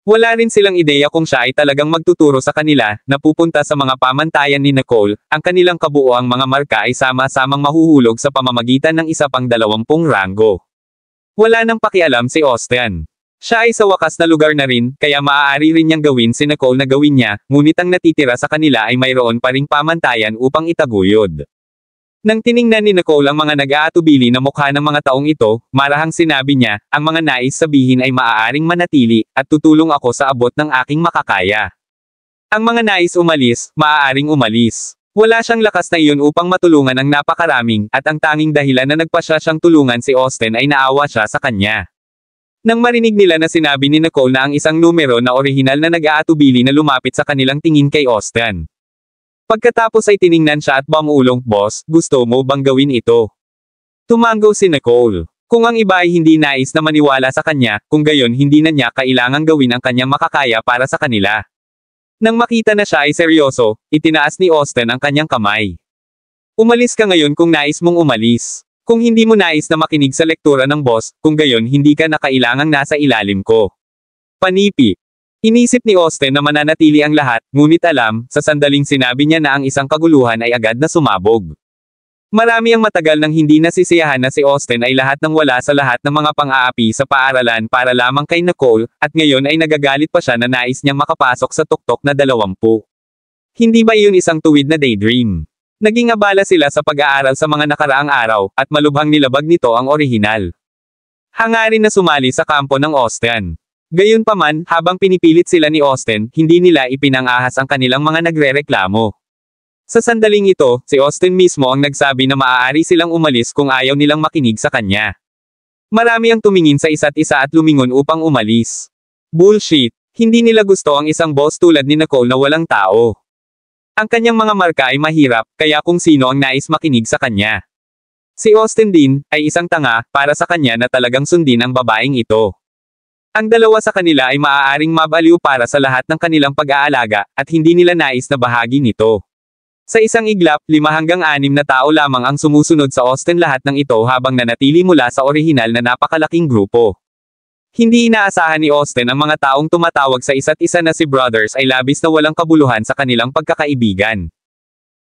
B: Wala rin silang ideya kung siya ay talagang magtuturo sa kanila, na pupunta sa mga pamantayan ni Nicole, ang kanilang kabuoang mga marka ay sama-samang mahuhulog sa pamamagitan ng isa pang 20 ranggo. Wala nang pakialam si Austin. Siya ay sa wakas na lugar na rin, kaya maaari rin niyang gawin si Nicole na gawin niya, ngunit ang natitira sa kanila ay mayroon pa ring pamantayan upang itaguyod. Nang tiningnan ni Nicole ang mga nag-aatubili na mukha ng mga taong ito, marahang sinabi niya, ang mga nais sabihin ay maaaring manatili, at tutulong ako sa abot ng aking makakaya. Ang mga nais umalis, maaaring umalis. Wala siyang lakas na iyon upang matulungan ang napakaraming, at ang tanging dahilan na nagpasya siyang tulungan si Austin ay naawa siya sa kanya. Nang marinig nila na sinabi ni Nicole na ang isang numero na orihinal na nag-aatubili na lumapit sa kanilang tingin kay Austin. Pagkatapos ay tiningnan siya at bumulong, Boss, gusto mo bang gawin ito? Tumango si Nicole. Kung ang iba ay hindi nais na maniwala sa kanya, kung gayon hindi na niya kailangang gawin ang kanyang makakaya para sa kanila. Nang makita na siya ay seryoso, itinaas ni Austin ang kanyang kamay. Umalis ka ngayon kung nais mong umalis. Kung hindi mo nais na makinig sa lektura ng boss, kung gayon hindi ka na kailangang nasa ilalim ko. Panipi. Inisip ni Austin na mananatili ang lahat, ngunit alam, sa sandaling sinabi niya na ang isang kaguluhan ay agad na sumabog. Marami ang matagal nang hindi nasisiyahan na si Austin ay lahat ng wala sa lahat ng mga pang-aapi sa paaralan para lamang kay Nicole, at ngayon ay nagagalit pa siya na nais niyang makapasok sa tuktok na 20. Hindi ba iyon isang tuwid na daydream? Naging abala sila sa pag-aaral sa mga nakaraang araw, at malubhang nilabag nito ang orihinal. Hangarin na sumali sa kampo ng Austin. Gayunpaman, habang pinipilit sila ni Austin, hindi nila ipinangahas ang kanilang mga nagrereklamo. Sa sandaling ito, si Austin mismo ang nagsabi na maaari silang umalis kung ayaw nilang makinig sa kanya. Marami ang tumingin sa isa't isa at lumingon upang umalis. Bullshit! Hindi nila gusto ang isang boss tulad ni Nicole na walang tao. Ang kanyang mga marka ay mahirap, kaya kung sino ang nais makinig sa kanya. Si Austin din, ay isang tanga, para sa kanya na talagang sundin ang babaeng ito. Ang dalawa sa kanila ay maaaring mabaliw para sa lahat ng kanilang pag-aalaga, at hindi nila nais na bahagi nito. Sa isang iglap, 5 hanggang 6 na tao lamang ang sumusunod sa Austin, lahat ng ito habang nanatili mula sa orihinal na napakalaking grupo. Hindi inaasahan ni Austin ang mga taong tumatawag sa isa't isa na si brothers ay labis na walang kabuluhan sa kanilang pagkakaibigan.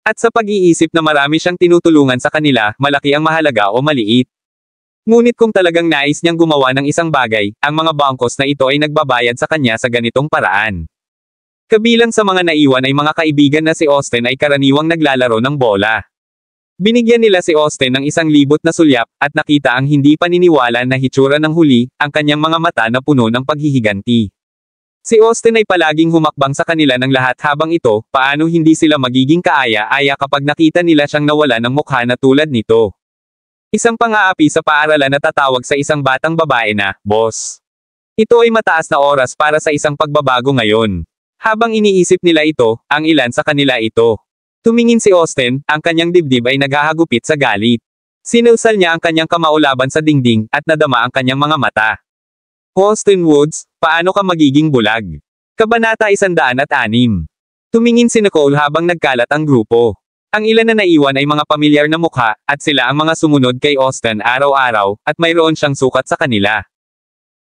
B: At sa pag-iisip na marami siyang tinutulungan sa kanila, malaki ang mahalaga o maliit. Ngunit kung talagang nais niyang gumawa ng isang bagay, ang mga bangkos na ito ay nagbabayad sa kanya sa ganitong paraan. Kabilang sa mga naiwan ay mga kaibigan na si Austin ay karaniwang naglalaro ng bola. Binigyan nila si Austin ng 1,000 na sulyap, at nakita ang hindi paniniwala na hitsura ng huli, ang kanyang mga mata na puno ng paghihiganti. Si Austin ay palaging humakbang sa kanila ng lahat habang ito, paano hindi sila magiging kaaya-aya kapag nakita nila siyang nawala ng mukha na tulad nito. Isang pang-aapi sa paaralan na tatawag sa isang batang babae na, Boss. Ito ay mataas na oras para sa isang pagbabago ngayon. Habang iniisip nila ito, ang ilan sa kanila ito. Tumingin si Austin, ang kanyang dibdib ay naghahagupit sa galit. Sinulsal niya ang kanyang kamao laban sa dingding, at nadama ang kanyang mga mata. Austin Woods, paano ka magiging bulag? Kabanata 106. Tumingin si Nicole habang nagkalat ang grupo. Ang ilan na naiwan ay mga pamilyar na mukha, at sila ang mga sumunod kay Austin araw-araw, at mayroon siyang sukat sa kanila.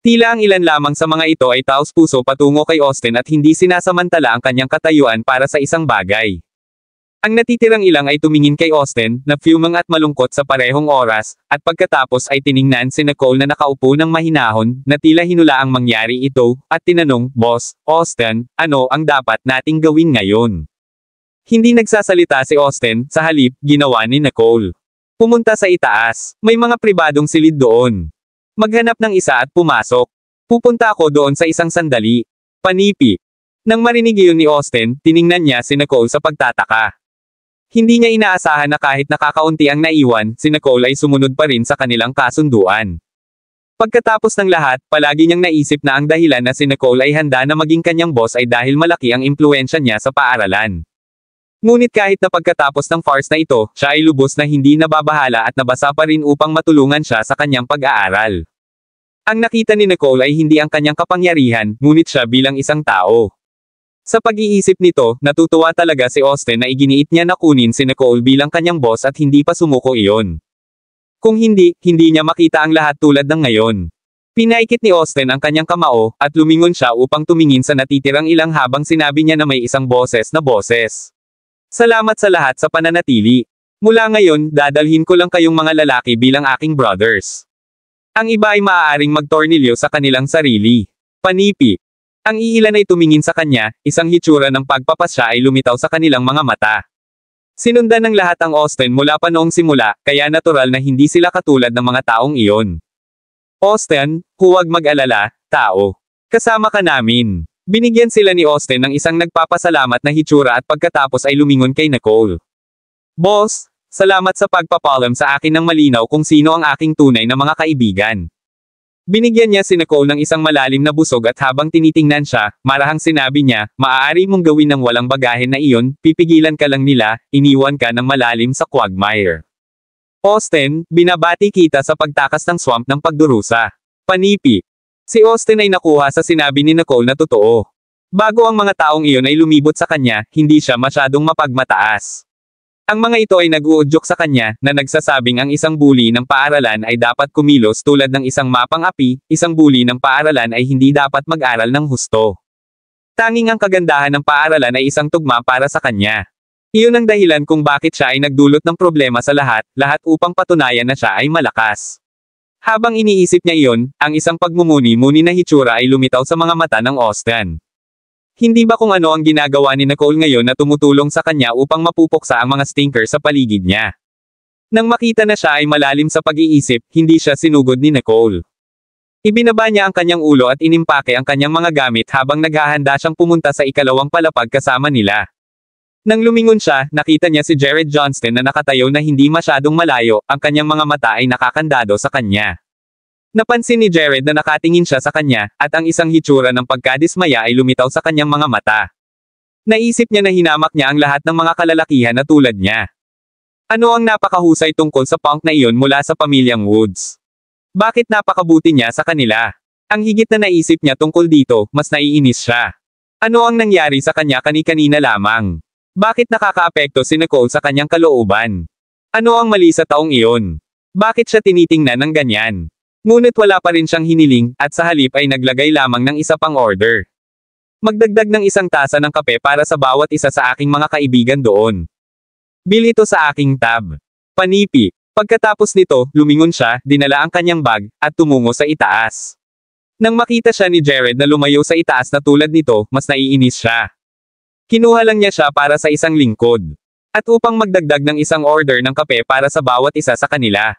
B: Tila ang ilan lamang sa mga ito ay taos-puso patungo kay Austin at hindi sinasamantala ang kanyang katayuan para sa isang bagay. Ang natitirang ilang ay tumingin kay Austin, na fuming at malungkot sa parehong oras, at pagkatapos ay tiningnan si Nicole na nakaupo ng mahinahon, na tila hinulaang mangyari ito, at tinanong, Boss, Austin, ano ang dapat nating gawin ngayon? Hindi nagsasalita si Austin, sa halip, ginawa ni Nicole. Pumunta sa itaas, may mga pribadong silid doon. Maghanap ng isa at pumasok. Pupunta ako doon sa isang sandali. Panipi. Nang marinig iyon ni Austin, tiningnan niya si Nicole sa pagtataka. Hindi niya inaasahan na kahit nakakaunti ang naiwan, si Nicole ay sumunod pa rin sa kanilang kasunduan. Pagkatapos ng lahat, palagi niyang naisip na ang dahilan na si Nicole ay handa na maging kanyang boss ay dahil malaki ang impluwensya niya sa paaralan. Ngunit kahit na pagkatapos ng farce na ito, siya ay lubos na hindi nababahala at nabasa pa rin upang matulungan siya sa kanyang pag-aaral. Ang nakita ni Nicole ay hindi ang kanyang kapangyarihan, ngunit siya bilang isang tao. Sa pag-iisip nito, natutuwa talaga si Austin na iginiit niya na kunin si Nicole bilang kanyang boss at hindi pa sumuko iyon. Kung hindi, hindi niya makita ang lahat tulad ng ngayon. Pinaikit ni Austin ang kanyang kamao, at lumingon siya upang tumingin sa natitirang ilang habang sinabi niya na may isang boses na boses. Salamat sa lahat sa pananatili. Mula ngayon, dadalhin ko lang kayong mga lalaki bilang aking brothers. Ang iba ay maaaring magtornilyo sa kanilang sarili. Panipi. Ang iilan ay tumingin sa kanya, isang hitsura ng pagpapasya ay lumitaw sa kanilang mga mata. Sinundan ng lahat ang Austin mula pa noong simula, kaya natural na hindi sila katulad ng mga taong iyon. Austin, huwag mag-alala, tao. Kasama ka namin. Binigyan sila ni Austin ng isang nagpapasalamat na hitsura at pagkatapos ay lumingon kay Nicole. Boss, salamat sa pagpapalam sa akin ng malinaw kung sino ang aking tunay na mga kaibigan. Binigyan niya si Nicole ng isang malalim na busog at habang tinitingnan siya, marahang sinabi niya, maaari mong gawin ng walang bagahe na iyon, pipigilan ka lang nila, iniwan ka ng malalim sa quagmire. Austin, binabati kita sa pagtakas ng swamp ng pagdurusa. Panipi. Si Austin ay nakuha sa sinabi ni Nicole na totoo. Bago ang mga taong iyon ay lumibot sa kanya, hindi siya masyadong mapagmataas. Ang mga ito ay nag-uudyok sa kanya, na nagsasabing ang isang bully ng paaralan ay dapat kumilos tulad ng isang mapang api, isang bully ng paaralan ay hindi dapat mag-aral ng husto. Tanging ang kagandahan ng paaralan ay isang tugma para sa kanya. Iyon ang dahilan kung bakit siya ay nagdulot ng problema sa lahat upang patunayan na siya ay malakas. Habang iniisip niya iyon, ang isang pagmumuni-muni na hitsura ay lumitaw sa mga mata ng Austin. Hindi ba kung ano ang ginagawa ni Nicole ngayon na tumutulong sa kanya upang mapupuksa ang mga stinker sa paligid niya? Nang makita na siya ay malalim sa pag-iisip, hindi siya sinugod ni Nicole. Ibinaba niya ang kanyang ulo at inimpake ang kanyang mga gamit habang naghahanda siyang pumunta sa ikalawang palapag kasama nila. Nang lumingon siya, nakita niya si Jared Johnston na nakatayo na hindi masyadong malayo, ang kanyang mga mata ay nakakandado sa kanya. Napansin ni Jared na nakatingin siya sa kanya, at ang isang hitsura ng pagkadismaya ay lumitaw sa kanyang mga mata. Naisip niya na hinamak niya ang lahat ng mga kalalakihan na tulad niya. Ano ang napakahusay tungkol sa punk na iyon mula sa pamilyang Woods? Bakit napakabuti niya sa kanila? Ang higit na naisip niya tungkol dito, mas naiinis siya. Ano ang nangyari sa kanya kani-kanina lamang? Bakit nakakaapekto si Nicole sa kanyang kalooban? Ano ang mali sa taong iyon? Bakit siya tinitingnan ng ganyan? Ngunit wala pa rin siyang hiniling, at sa halip ay naglagay lamang ng isa pang order. Magdagdag ng isang tasa ng kape para sa bawat isa sa aking mga kaibigan doon. Bili ito sa aking tab. Panipi. Pagkatapos nito, lumingon siya, dinala ang kanyang bag, at tumungo sa itaas. Nang makita siya ni Jared na lumayo sa itaas na tulad nito, mas naiinis siya. Kinuha lang niya siya para sa isang lingkod. At upang magdagdag ng isang order ng kape para sa bawat isa sa kanila.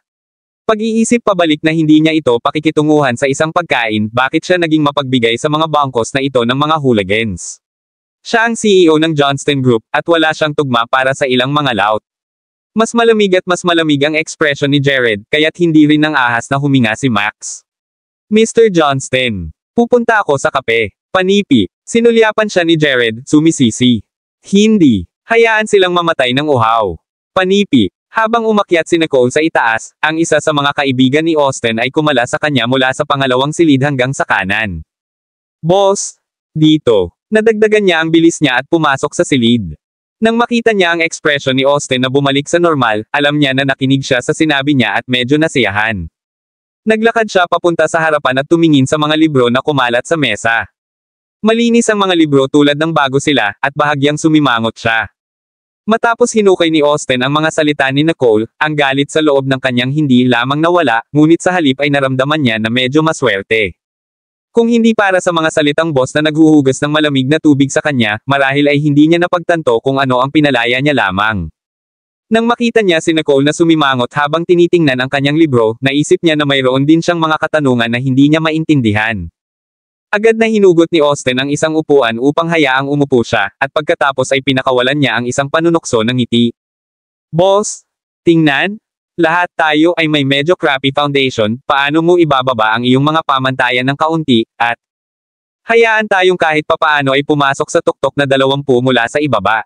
B: Pag-iisip pabalik na hindi niya ito pakikitunguhan sa isang pagkain, bakit siya naging mapagbigay sa mga bangkos na ito ng mga hooligans. Siya ang CEO ng Johnston Group, at wala siyang tugma para sa ilang mga lout. Mas malamig ang ekspresyon ni Jared, kaya't hindi rin ng ahas na huminga si Max. Mr. Johnston, pupunta ako sa kape. Panipi. Sinulyapan siya ni Jared, sumisisi. Hindi. Hayaan silang mamatay ng uhaw. Panipi. Habang umakyat si Nicole sa itaas, ang isa sa mga kaibigan ni Austin ay kumala sa kanya mula sa pangalawang silid hanggang sa kanan. Boss! Dito. Nadagdagan niya ang bilis niya at pumasok sa silid. Nang makita niya ang ekspresyon ni Austin na bumalik sa normal, alam niya na nakinig siya sa sinabi niya at medyo nasiyahan. Naglakad siya papunta sa harapan at tumingin sa mga libro na kumalat sa mesa. Malinis ang mga libro tulad ng bago sila, at bahagyang sumimangot siya. Matapos hinukay ni Austin ang mga salita ni Nicole, ang galit sa loob ng kanyang hindi lamang nawala, ngunit sa halip ay naramdaman niya na medyo maswerte. Kung hindi para sa mga salitang boss na naghuhugas ng malamig na tubig sa kanya, marahil ay hindi niya napagtanto kung ano ang pinalaya niya lamang. Nang makita niya si Nicole na sumimangot habang tinitingnan ang kanyang libro, naisip niya na mayroon din siyang mga katanungan na hindi niya maintindihan. Agad na hinugot ni Austin ang isang upuan upang hayaang umupo siya, at pagkatapos ay pinakawalan niya ang isang panunokso ng ngiti. Boss, tingnan. Lahat tayo ay may medyo crappy foundation, paano mo ibababa ang iyong mga pamantayan ng kaunti, at hayaan tayong kahit papaano ay pumasok sa tuktok na 20 mula sa ibaba.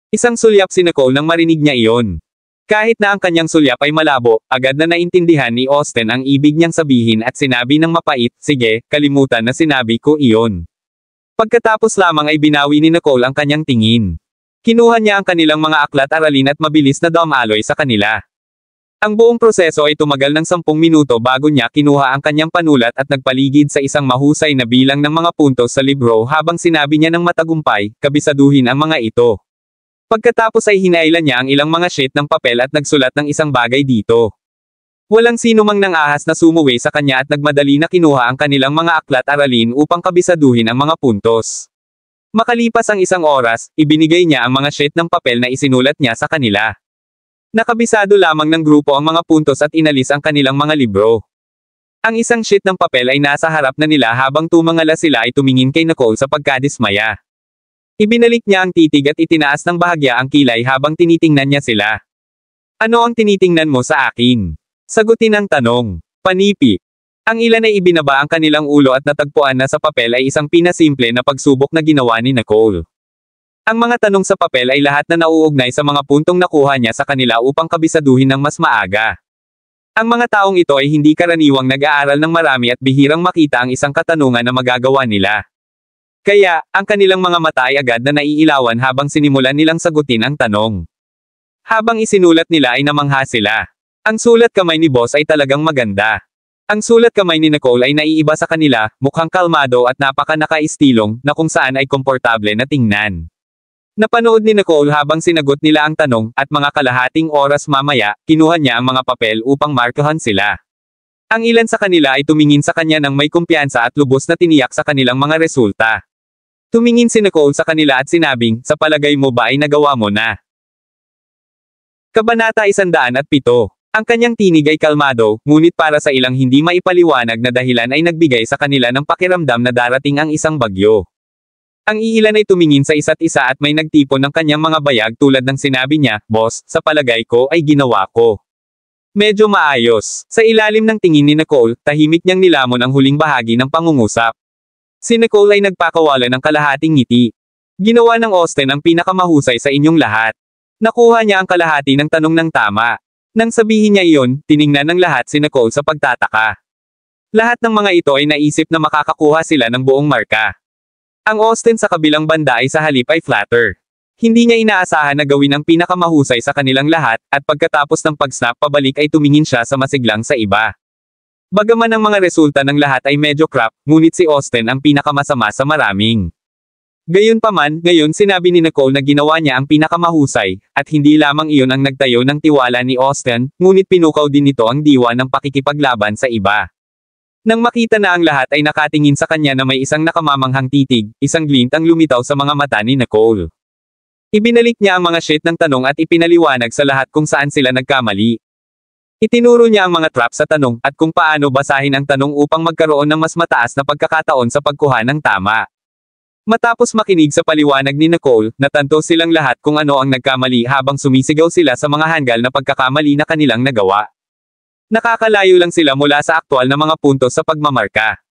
B: Isang sulyap si Nicole nang marinig niya iyon. Kahit na ang kanyang sulyap ay malabo, agad na naintindihan ni Austin ang ibig niyang sabihin at sinabi ng mapait, sige, kalimutan na sinabi ko iyon. Pagkatapos lamang ay binawi ni Nicole ang kanyang tingin. Kinuha niya ang kanilang mga aklat-aralin at mabilis na dumaloy sa kanila. Ang buong proseso ay tumagal ng 10 minuto bago niya kinuha ang kanyang panulat at nagpaligid sa isang mahusay na bilang ng mga puntos sa libro habang sinabi niya ng matagumpay, kabisaduhin ang mga ito. Pagkatapos ay hinailan niya ang ilang mga sheet ng papel at nagsulat ng isang bagay dito. Walang sino mang nang-ahas na sumuwi sa kanya at nagmadali na kinuha ang kanilang mga aklat-aralin upang kabisaduhin ang mga puntos. Makalipas ang 1 oras, ibinigay niya ang mga sheet ng papel na isinulat niya sa kanila. Nakabisado lamang ng grupo ang mga puntos at inalis ang kanilang mga libro. Ang isang sheet ng papel ay nasa harap na nila habang tumangala sila ay tumingin kay Nicole sa pagkadismaya. Ibinalik niya ang titig at itinaas ng bahagya ang kilay habang tinitingnan niya sila. Ano ang tinitingnan mo sa akin? Sagutin ang tanong. Panipi. Ang ilan ay ibinaba ang kanilang ulo at natagpuan na sa papel ay isang pinasimple na pagsubok na ginawa ni Nicole. Ang mga tanong sa papel ay lahat na nauugnay sa mga puntong nakuha niya sa kanila upang kabisaduhin ng mas maaga. Ang mga taong ito ay hindi karaniwang nag-aaral ng marami at bihirang makita ang isang katanungan na magagawa nila. Kaya, ang kanilang mga mata ay agad na naiilawan habang sinimulan nilang sagutin ang tanong. Habang isinulat nila ay namangha sila. Ang sulat kamay ni Boss ay talagang maganda. Ang sulat kamay ni Nicole ay naiiba sa kanila, mukhang kalmado at napaka-nakaistilong, na kung saan ay komportable na tingnan. Napanood ni Nicole habang sinagot nila ang tanong, at mga kalahating oras mamaya, kinuha niya ang mga papel upang markahan sila. Ang ilan sa kanila ay tumingin sa kanya ng may kumpiyansa at lubos na tiniyak sa kanilang mga resulta. Tumingin si Nicole sa kanila at sinabing, sa palagay mo ba ay nagawa mo na? Kabanata 107. Ang kanyang tinig ay kalmado, ngunit para sa ilang hindi maipaliwanag na dahilan ay nagbigay sa kanila ng pakiramdam na darating ang isang bagyo. Ang iilan ay tumingin sa isa't isa at may nagtipon ng kanyang mga bayag tulad ng sinabi niya, Boss, sa palagay ko ay ginawa ko. Medyo maayos. Sa ilalim ng tingin ni Nicole, tahimik niyang nilamon ang huling bahagi ng pangungusap. Si Nicole ay nagpakawala ng kalahating ngiti. Ginawa ng Austin ang pinakamahusay sa inyong lahat. Nakuha niya ang kalahati ng tanong ng tama. Nang sabihin niya iyon, tiningnan ng lahat si Nicole sa pagtataka. Lahat ng mga ito ay naisip na makakakuha sila ng buong marka. Ang Austin sa kabilang banda ay sa halip ay flatter. Hindi niya inaasahan na gawin ang pinakamahusay sa kanilang lahat, at pagkatapos ng pag-snap pabalik ay tumingin siya sa masiglang sa iba. Bagaman ang mga resulta ng lahat ay medyo crap, ngunit si Austin ang pinakamasama sa maraming. Gayunpaman, ngayon sinabi ni Nicole na ginawa niya ang pinakamahusay, at hindi lamang iyon ang nagtayo ng tiwala ni Austin, ngunit pinukaw din nito ang diwa ng pakikipaglaban sa iba. Nang makita na ang lahat ay nakatingin sa kanya na may isang nakamamanghang titig, isang glint ang lumitaw sa mga mata ni Nicole. Ibinalik niya ang mga sheet ng tanong at ipinaliwanag sa lahat kung saan sila nagkamali. Itinuro niya ang mga trap sa tanong, at kung paano basahin ang tanong upang magkaroon ng mas mataas na pagkakataon sa pagkuha ng tama. Matapos makinig sa paliwanag ni Nicole, natanto silang lahat kung ano ang nagkamali habang sumisigaw sila sa mga hanggal na pagkakamali na kanilang nagawa. Nakakalayo lang sila mula sa aktwal na mga puntos sa pagmamarka.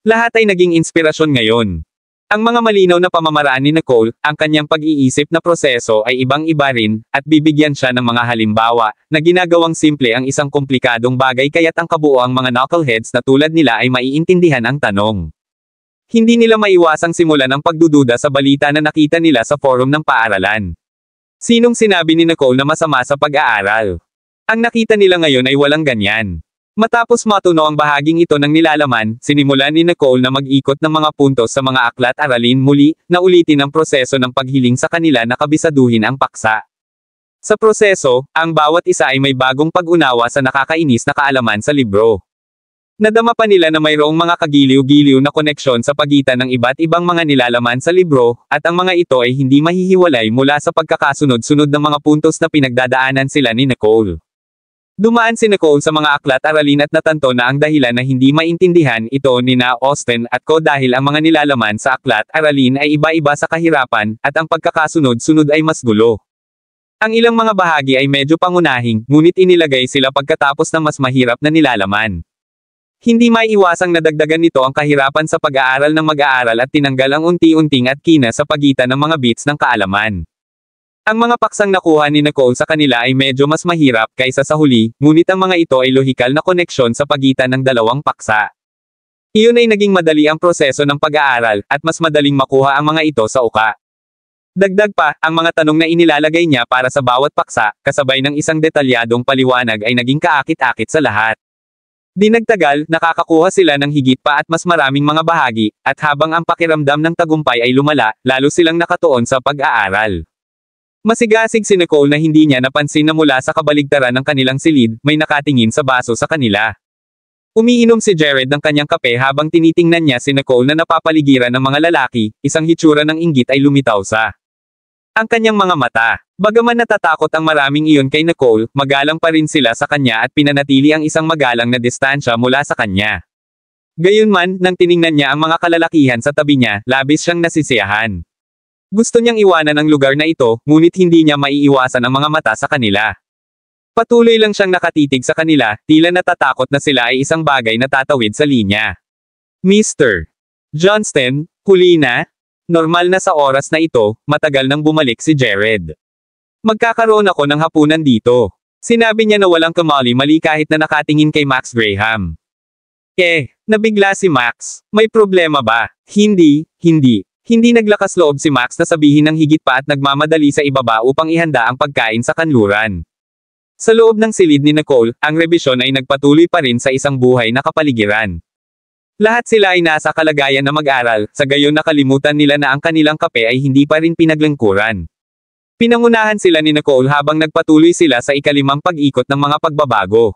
B: Lahat ay naging inspirasyon ngayon. Ang mga malinaw na pamamaraan ni Nicole, ang kanyang pag-iisip na proseso ay ibang-iba rin, at bibigyan siya ng mga halimbawa, na ginagawang simple ang isang komplikadong bagay kaya't ang kabuoang mga knuckleheads na tulad nila ay maiintindihan ang tanong. Hindi nila maiwasang simulan ang pagdududa sa balita na nakita nila sa forum ng paaralan. Sinong sinabi ni Nicole na masama sa pag-aaral? Ang nakita nila ngayon ay walang ganyan. Matapos matuno ang bahaging ito ng nilalaman, sinimulan ni Nicole na mag-ikot ng mga puntos sa mga aklat-aralin muli, na ulitin ang proseso ng paghiling sa kanila na kabisaduhin ang paksa. Sa proseso, ang bawat isa ay may bagong pag-unawa sa nakakainis na kaalaman sa libro. Nadama pa nila na mayroong mga kagiliw-giliw na koneksyon sa pagitan ng iba't ibang mga nilalaman sa libro, at ang mga ito ay hindi mahihiwalay mula sa pagkakasunod-sunod ng mga puntos na pinagdadaanan sila ni Nicole. Dumaan si Nicole sa mga aklat-aralin at natanto na ang dahilan na hindi maintindihan ito ni na Austin at ko dahil ang mga nilalaman sa aklat-aralin ay iba-iba sa kahirapan, at ang pagkakasunod-sunod ay mas gulo. Ang ilang mga bahagi ay medyo pangunahing, ngunit inilagay sila pagkatapos ng mas mahirap na nilalaman. Hindi maiiwasang nadagdagan nito ang kahirapan sa pag-aaral ng mag-aaral at tinanggal ang unti-unting at kina sa pagitan ng mga bits ng kaalaman. Ang mga paksang nakuha ni Nicole sa kanila ay medyo mas mahirap kaysa sa huli, ngunit ang mga ito ay lohikal na koneksyon sa pagitan ng dalawang paksa. Iyon ay naging madali ang proseso ng pag-aaral, at mas madaling makuha ang mga ito sa uka. Dagdag pa, ang mga tanong na inilalagay niya para sa bawat paksa, kasabay ng isang detalyadong paliwanag ay naging kaakit-akit sa lahat. Di nagtagal, nakakakuha sila ng higit pa at mas maraming mga bahagi, at habang ang pakiramdam ng tagumpay ay lumala, lalo silang nakatuon sa pag-aaral. Masigasig si Nicole na hindi niya napansin na mula sa kabaligtaran ng kanilang silid, may nakatingin sa baso sa kanila. Umiinom si Jared ng kanyang kape habang tinitingnan niya si Nicole na napapaligiran ng mga lalaki, isang hitsura ng inggit ay lumitaw sa ang kanyang mga mata. Bagaman natatakot ang maraming iyon kay Nicole, magalang pa rin sila sa kanya at pinanatili ang isang magalang na distansya mula sa kanya. Gayunman, nang tiningnan niya ang mga kalalakihan sa tabi niya, labis siyang nasisiyahan. Gusto niyang iwanan ang lugar na ito, ngunit hindi niya maiiwasan ang mga mata sa kanila. Patuloy lang siyang nakatitig sa kanila, tila natatakot na sila ay isang bagay na tatawid sa linya. Mr. Johnston, huli na? Normal na sa oras na ito, matagal nang bumalik si Jared. Magkakaroon ako ng hapunan dito. Sinabi niya na walang kamali-mali kahit na nakatingin kay Max Graham. Nabigla si Max. May problema ba? Hindi. Hindi naglakas loob si Max na sabihin ng higit pa at nagmamadali sa ibaba upang ihanda ang pagkain sa kanluran. Sa loob ng silid ni Nicole, ang rebisyon ay nagpatuloy pa rin sa isang buhay na kapaligiran. Lahat sila ay nasa kalagayan na mag-aral, sa gayon nakalimutan nila na ang kanilang kape ay hindi pa rin pinaglingkuran. Pinangunahan sila ni Nicole habang nagpatuloy sila sa ikalimang pag-ikot ng mga pagbabago.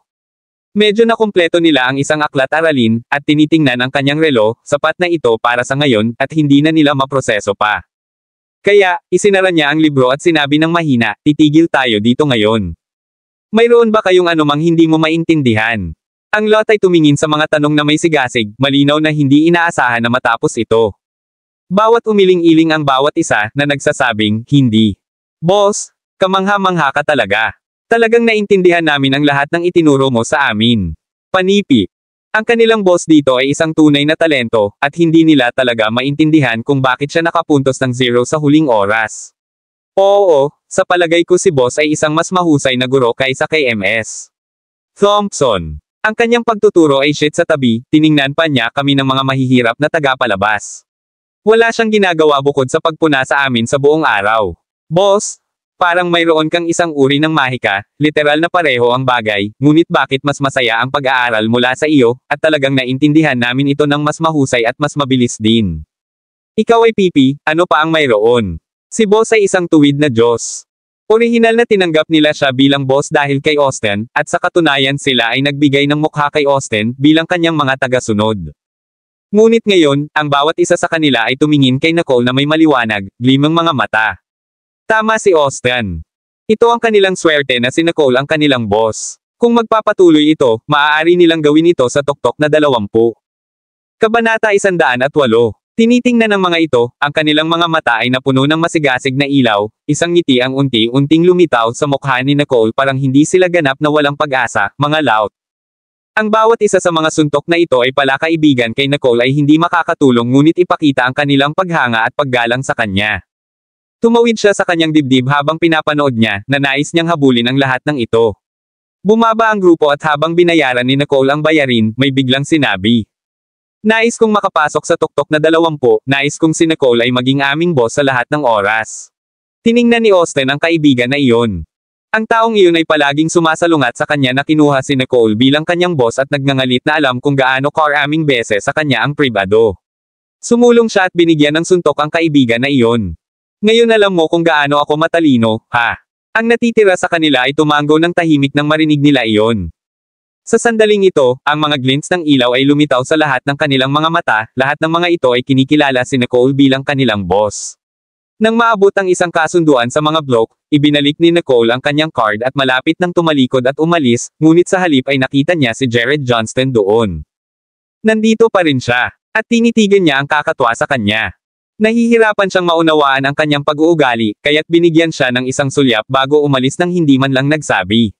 B: Medyo nakumpleto nila ang isang aklat-aralin, at tinitingnan ang kanyang relo, sapat na ito para sa ngayon, at hindi na nila maproseso pa. Kaya, isinara niya ang libro at sinabi ng mahina, titigil tayo dito ngayon. Mayroon ba kayong anumang hindi mo maintindihan? Ang lot ay tumingin sa mga tanong na may sigasig, malinaw na hindi inaasahan na matapos ito. Bawat umiling-iling ang bawat isa, na nagsasabing, hindi. Boss, kamangha-mangha ka talaga. Talagang naintindihan namin ang lahat ng itinuro mo sa amin. Panipi. Ang kanilang boss dito ay isang tunay na talento, at hindi nila talaga maintindihan kung bakit siya nakapuntos ng 0 sa huling oras. Oo, sa palagay ko si boss ay isang mas mahusay na guro kaysa kay MS Thompson. Ang kanyang pagtuturo ay shit sa tabi, tiningnan pa niya kami ng mga mahihirap na tagapalabas. Wala siyang ginagawa bukod sa pagpuna sa amin sa buong araw. Boss, parang mayroon kang isang uri ng mahika, literal na pareho ang bagay, ngunit bakit mas masaya ang pag-aaral mula sa iyo, at talagang naintindihan namin ito ng mas mahusay at mas mabilis din. Ikaw ay pipi, ano pa ang mayroon? Si boss ay isang tuwid na Diyos. Orihinal na tinanggap nila siya bilang boss dahil kay Austin, at sa katunayan sila ay nagbigay ng mukha kay Austin bilang kanyang mga tagasunod. Ngunit ngayon, ang bawat isa sa kanila ay tumingin kay Nicole na may maliwanag, glimang mga mata. Tama si Austin. Ito ang kanilang swerte na si Nicole ang kanilang boss. Kung magpapatuloy ito, maaari nilang gawin ito sa tuktok na 20. Kabanata 108. Tinitingnan ng mga ito, ang kanilang mga mata ay napuno ng masigasig na ilaw, isang ngiti ang unti-unting lumitaw sa mukha ni Nicole parang hindi sila ganap na walang pag-asa, mga laut. Ang bawat isa sa mga suntok na ito ay pala kaibigan kay Nicole ay hindi makakatulong ngunit ipakita ang kanilang paghanga at paggalang sa kanya. Tumawid siya sa kanyang dibdib habang pinapanood niya, na nais niyang habulin ang lahat ng ito. Bumaba ang grupo at habang binayaran ni Nicole ang bayarin, may biglang sinabi. Nais kong makapasok sa tuktok na 20, nais kong si Nicole ay maging aming boss sa lahat ng oras. Tiningnan ni Austin ang kaibigan na iyon. Ang taong iyon ay palaging sumasalungat sa kanya na kinuha si Nicole bilang kanyang boss at nagngangalit na alam kung gaano karaming beses sa kanya ang pribado. Sumulong siya at binigyan ng suntok ang kaibigan na iyon. Ngayon alam mo kung gaano ako matalino, ha? Ang natitira sa kanila ay tumango ng tahimik nang marinig nila iyon. Sa sandaling ito, ang mga glints ng ilaw ay lumitaw sa lahat ng kanilang mga mata, lahat ng mga ito ay kinikilala si Nicole bilang kanilang boss. Nang maabot ang isang kasunduan sa mga blok, ibinalik ni Nicole ang kanyang card at malapit nang tumalikod at umalis, ngunit sa halip ay nakita niya si Jared Johnston doon. Nandito pa rin siya, at tinitigan niya ang kakatwa sa kanya. Nahihirapan siyang maunawaan ang kanyang pag-uugali, kaya't binigyan siya ng isang sulyap bago umalis nang hindi man lang nagsabi.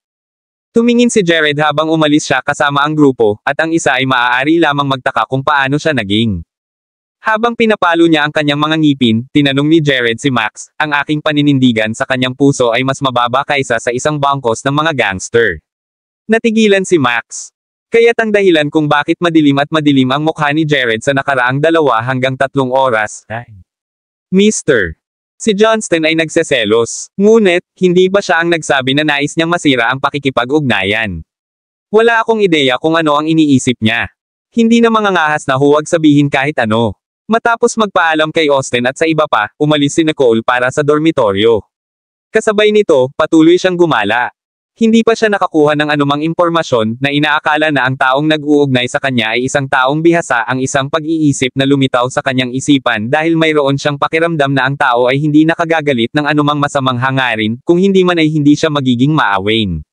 B: Tumingin si Jared habang umalis siya kasama ang grupo, at ang isa ay maaari lamang magtaka kung paano siya naging. Habang pinapalo niya ang kanyang mga ngipin, tinanong ni Jared si Max, ang aking paninindigan sa kanyang puso ay mas mababa kaysa sa isang bangkos ng mga gangster. Natigilan si Max. Kaya't ang dahilan kung bakit madilim ang mukha ni Jared sa nakaraang 2 hanggang 3 oras. Mr. Si Johnston ay nagseselos. Ngunit, hindi ba siya ang nagsabi na nais niyang masira ang pakikipag-ugnayan? Wala akong ideya kung ano ang iniisip niya. Hindi na mangangahas na huwag sabihin kahit ano. Matapos magpaalam kay Austin at sa iba pa, umalis si Nicole para sa dormitoryo. Kasabay nito, patuloy siyang gumala. Hindi pa siya nakakuha ng anumang impormasyon na inaakala na ang taong nag-uugnay sa kanya ay isang taong bihasa, ang isang pag-iisip na lumitaw sa kanyang isipan dahil mayroon siyang pakiramdam na ang tao ay hindi nakagagalit ng anumang masamang hangarin, kung hindi man ay hindi siya magiging maawain.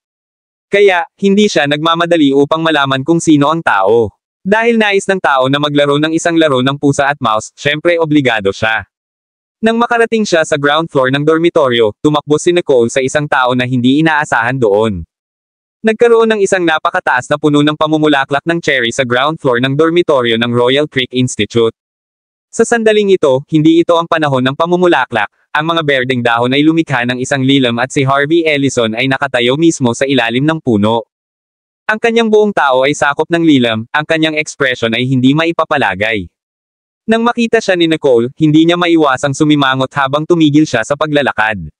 B: Kaya, hindi siya nagmamadali upang malaman kung sino ang tao. Dahil nais ng tao na maglaro ng isang laro ng pusa at mouse, syempre obligado siya. Nang makarating siya sa ground floor ng dormitoryo, tumakbo si Nicole sa isang tao na hindi inaasahan doon. Nagkaroon ng isang napakataas na puno ng pamumulaklak ng cherry sa ground floor ng dormitoryo ng Royal Creek Institute. Sa sandaling ito, hindi ito ang panahon ng pamumulaklak, ang mga berdeng dahon ay lumikha ng isang lilam at si Harvey Ellison ay nakatayo mismo sa ilalim ng puno. Ang kanyang buong tao ay sakop ng lilam, ang kanyang ekspresyon ay hindi maipapalagay. Nang makita siya ni Nicole, hindi niya maiwasang sumimangot habang tumigil siya sa paglalakad.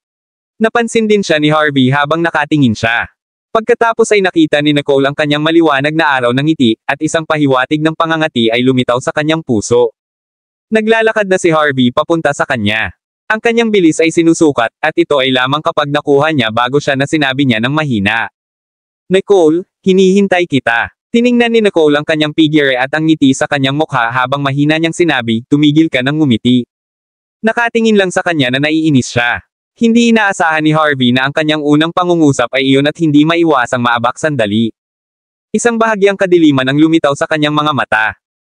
B: Napansin din siya ni Harvey habang nakatingin siya. Pagkatapos ay nakita ni Nicole ang kanyang maliwanag na araw ng ngiti, at isang pahiwatig ng pangangati ay lumitaw sa kanyang puso. Naglalakad na si Harvey papunta sa kanya. Ang kanyang bilis ay sinusukat, at ito ay lamang kapag nakuha niya bago siya na sinabi niya ng mahina. Nicole, hinihintay kita. Tiningnan ni Nicole ang kanyang figure at ang ngiti sa kanyang mukha habang mahina niyang sinabi, tumigil ka ng ngumiti. Nakatingin lang sa kanya na naiinis siya. Hindi inaasahan ni Harvey na ang kanyang unang pangungusap ay iyon at hindi maiwasang maabak sandali. Isang bahagyang kadiliman ang lumitaw sa kanyang mga mata.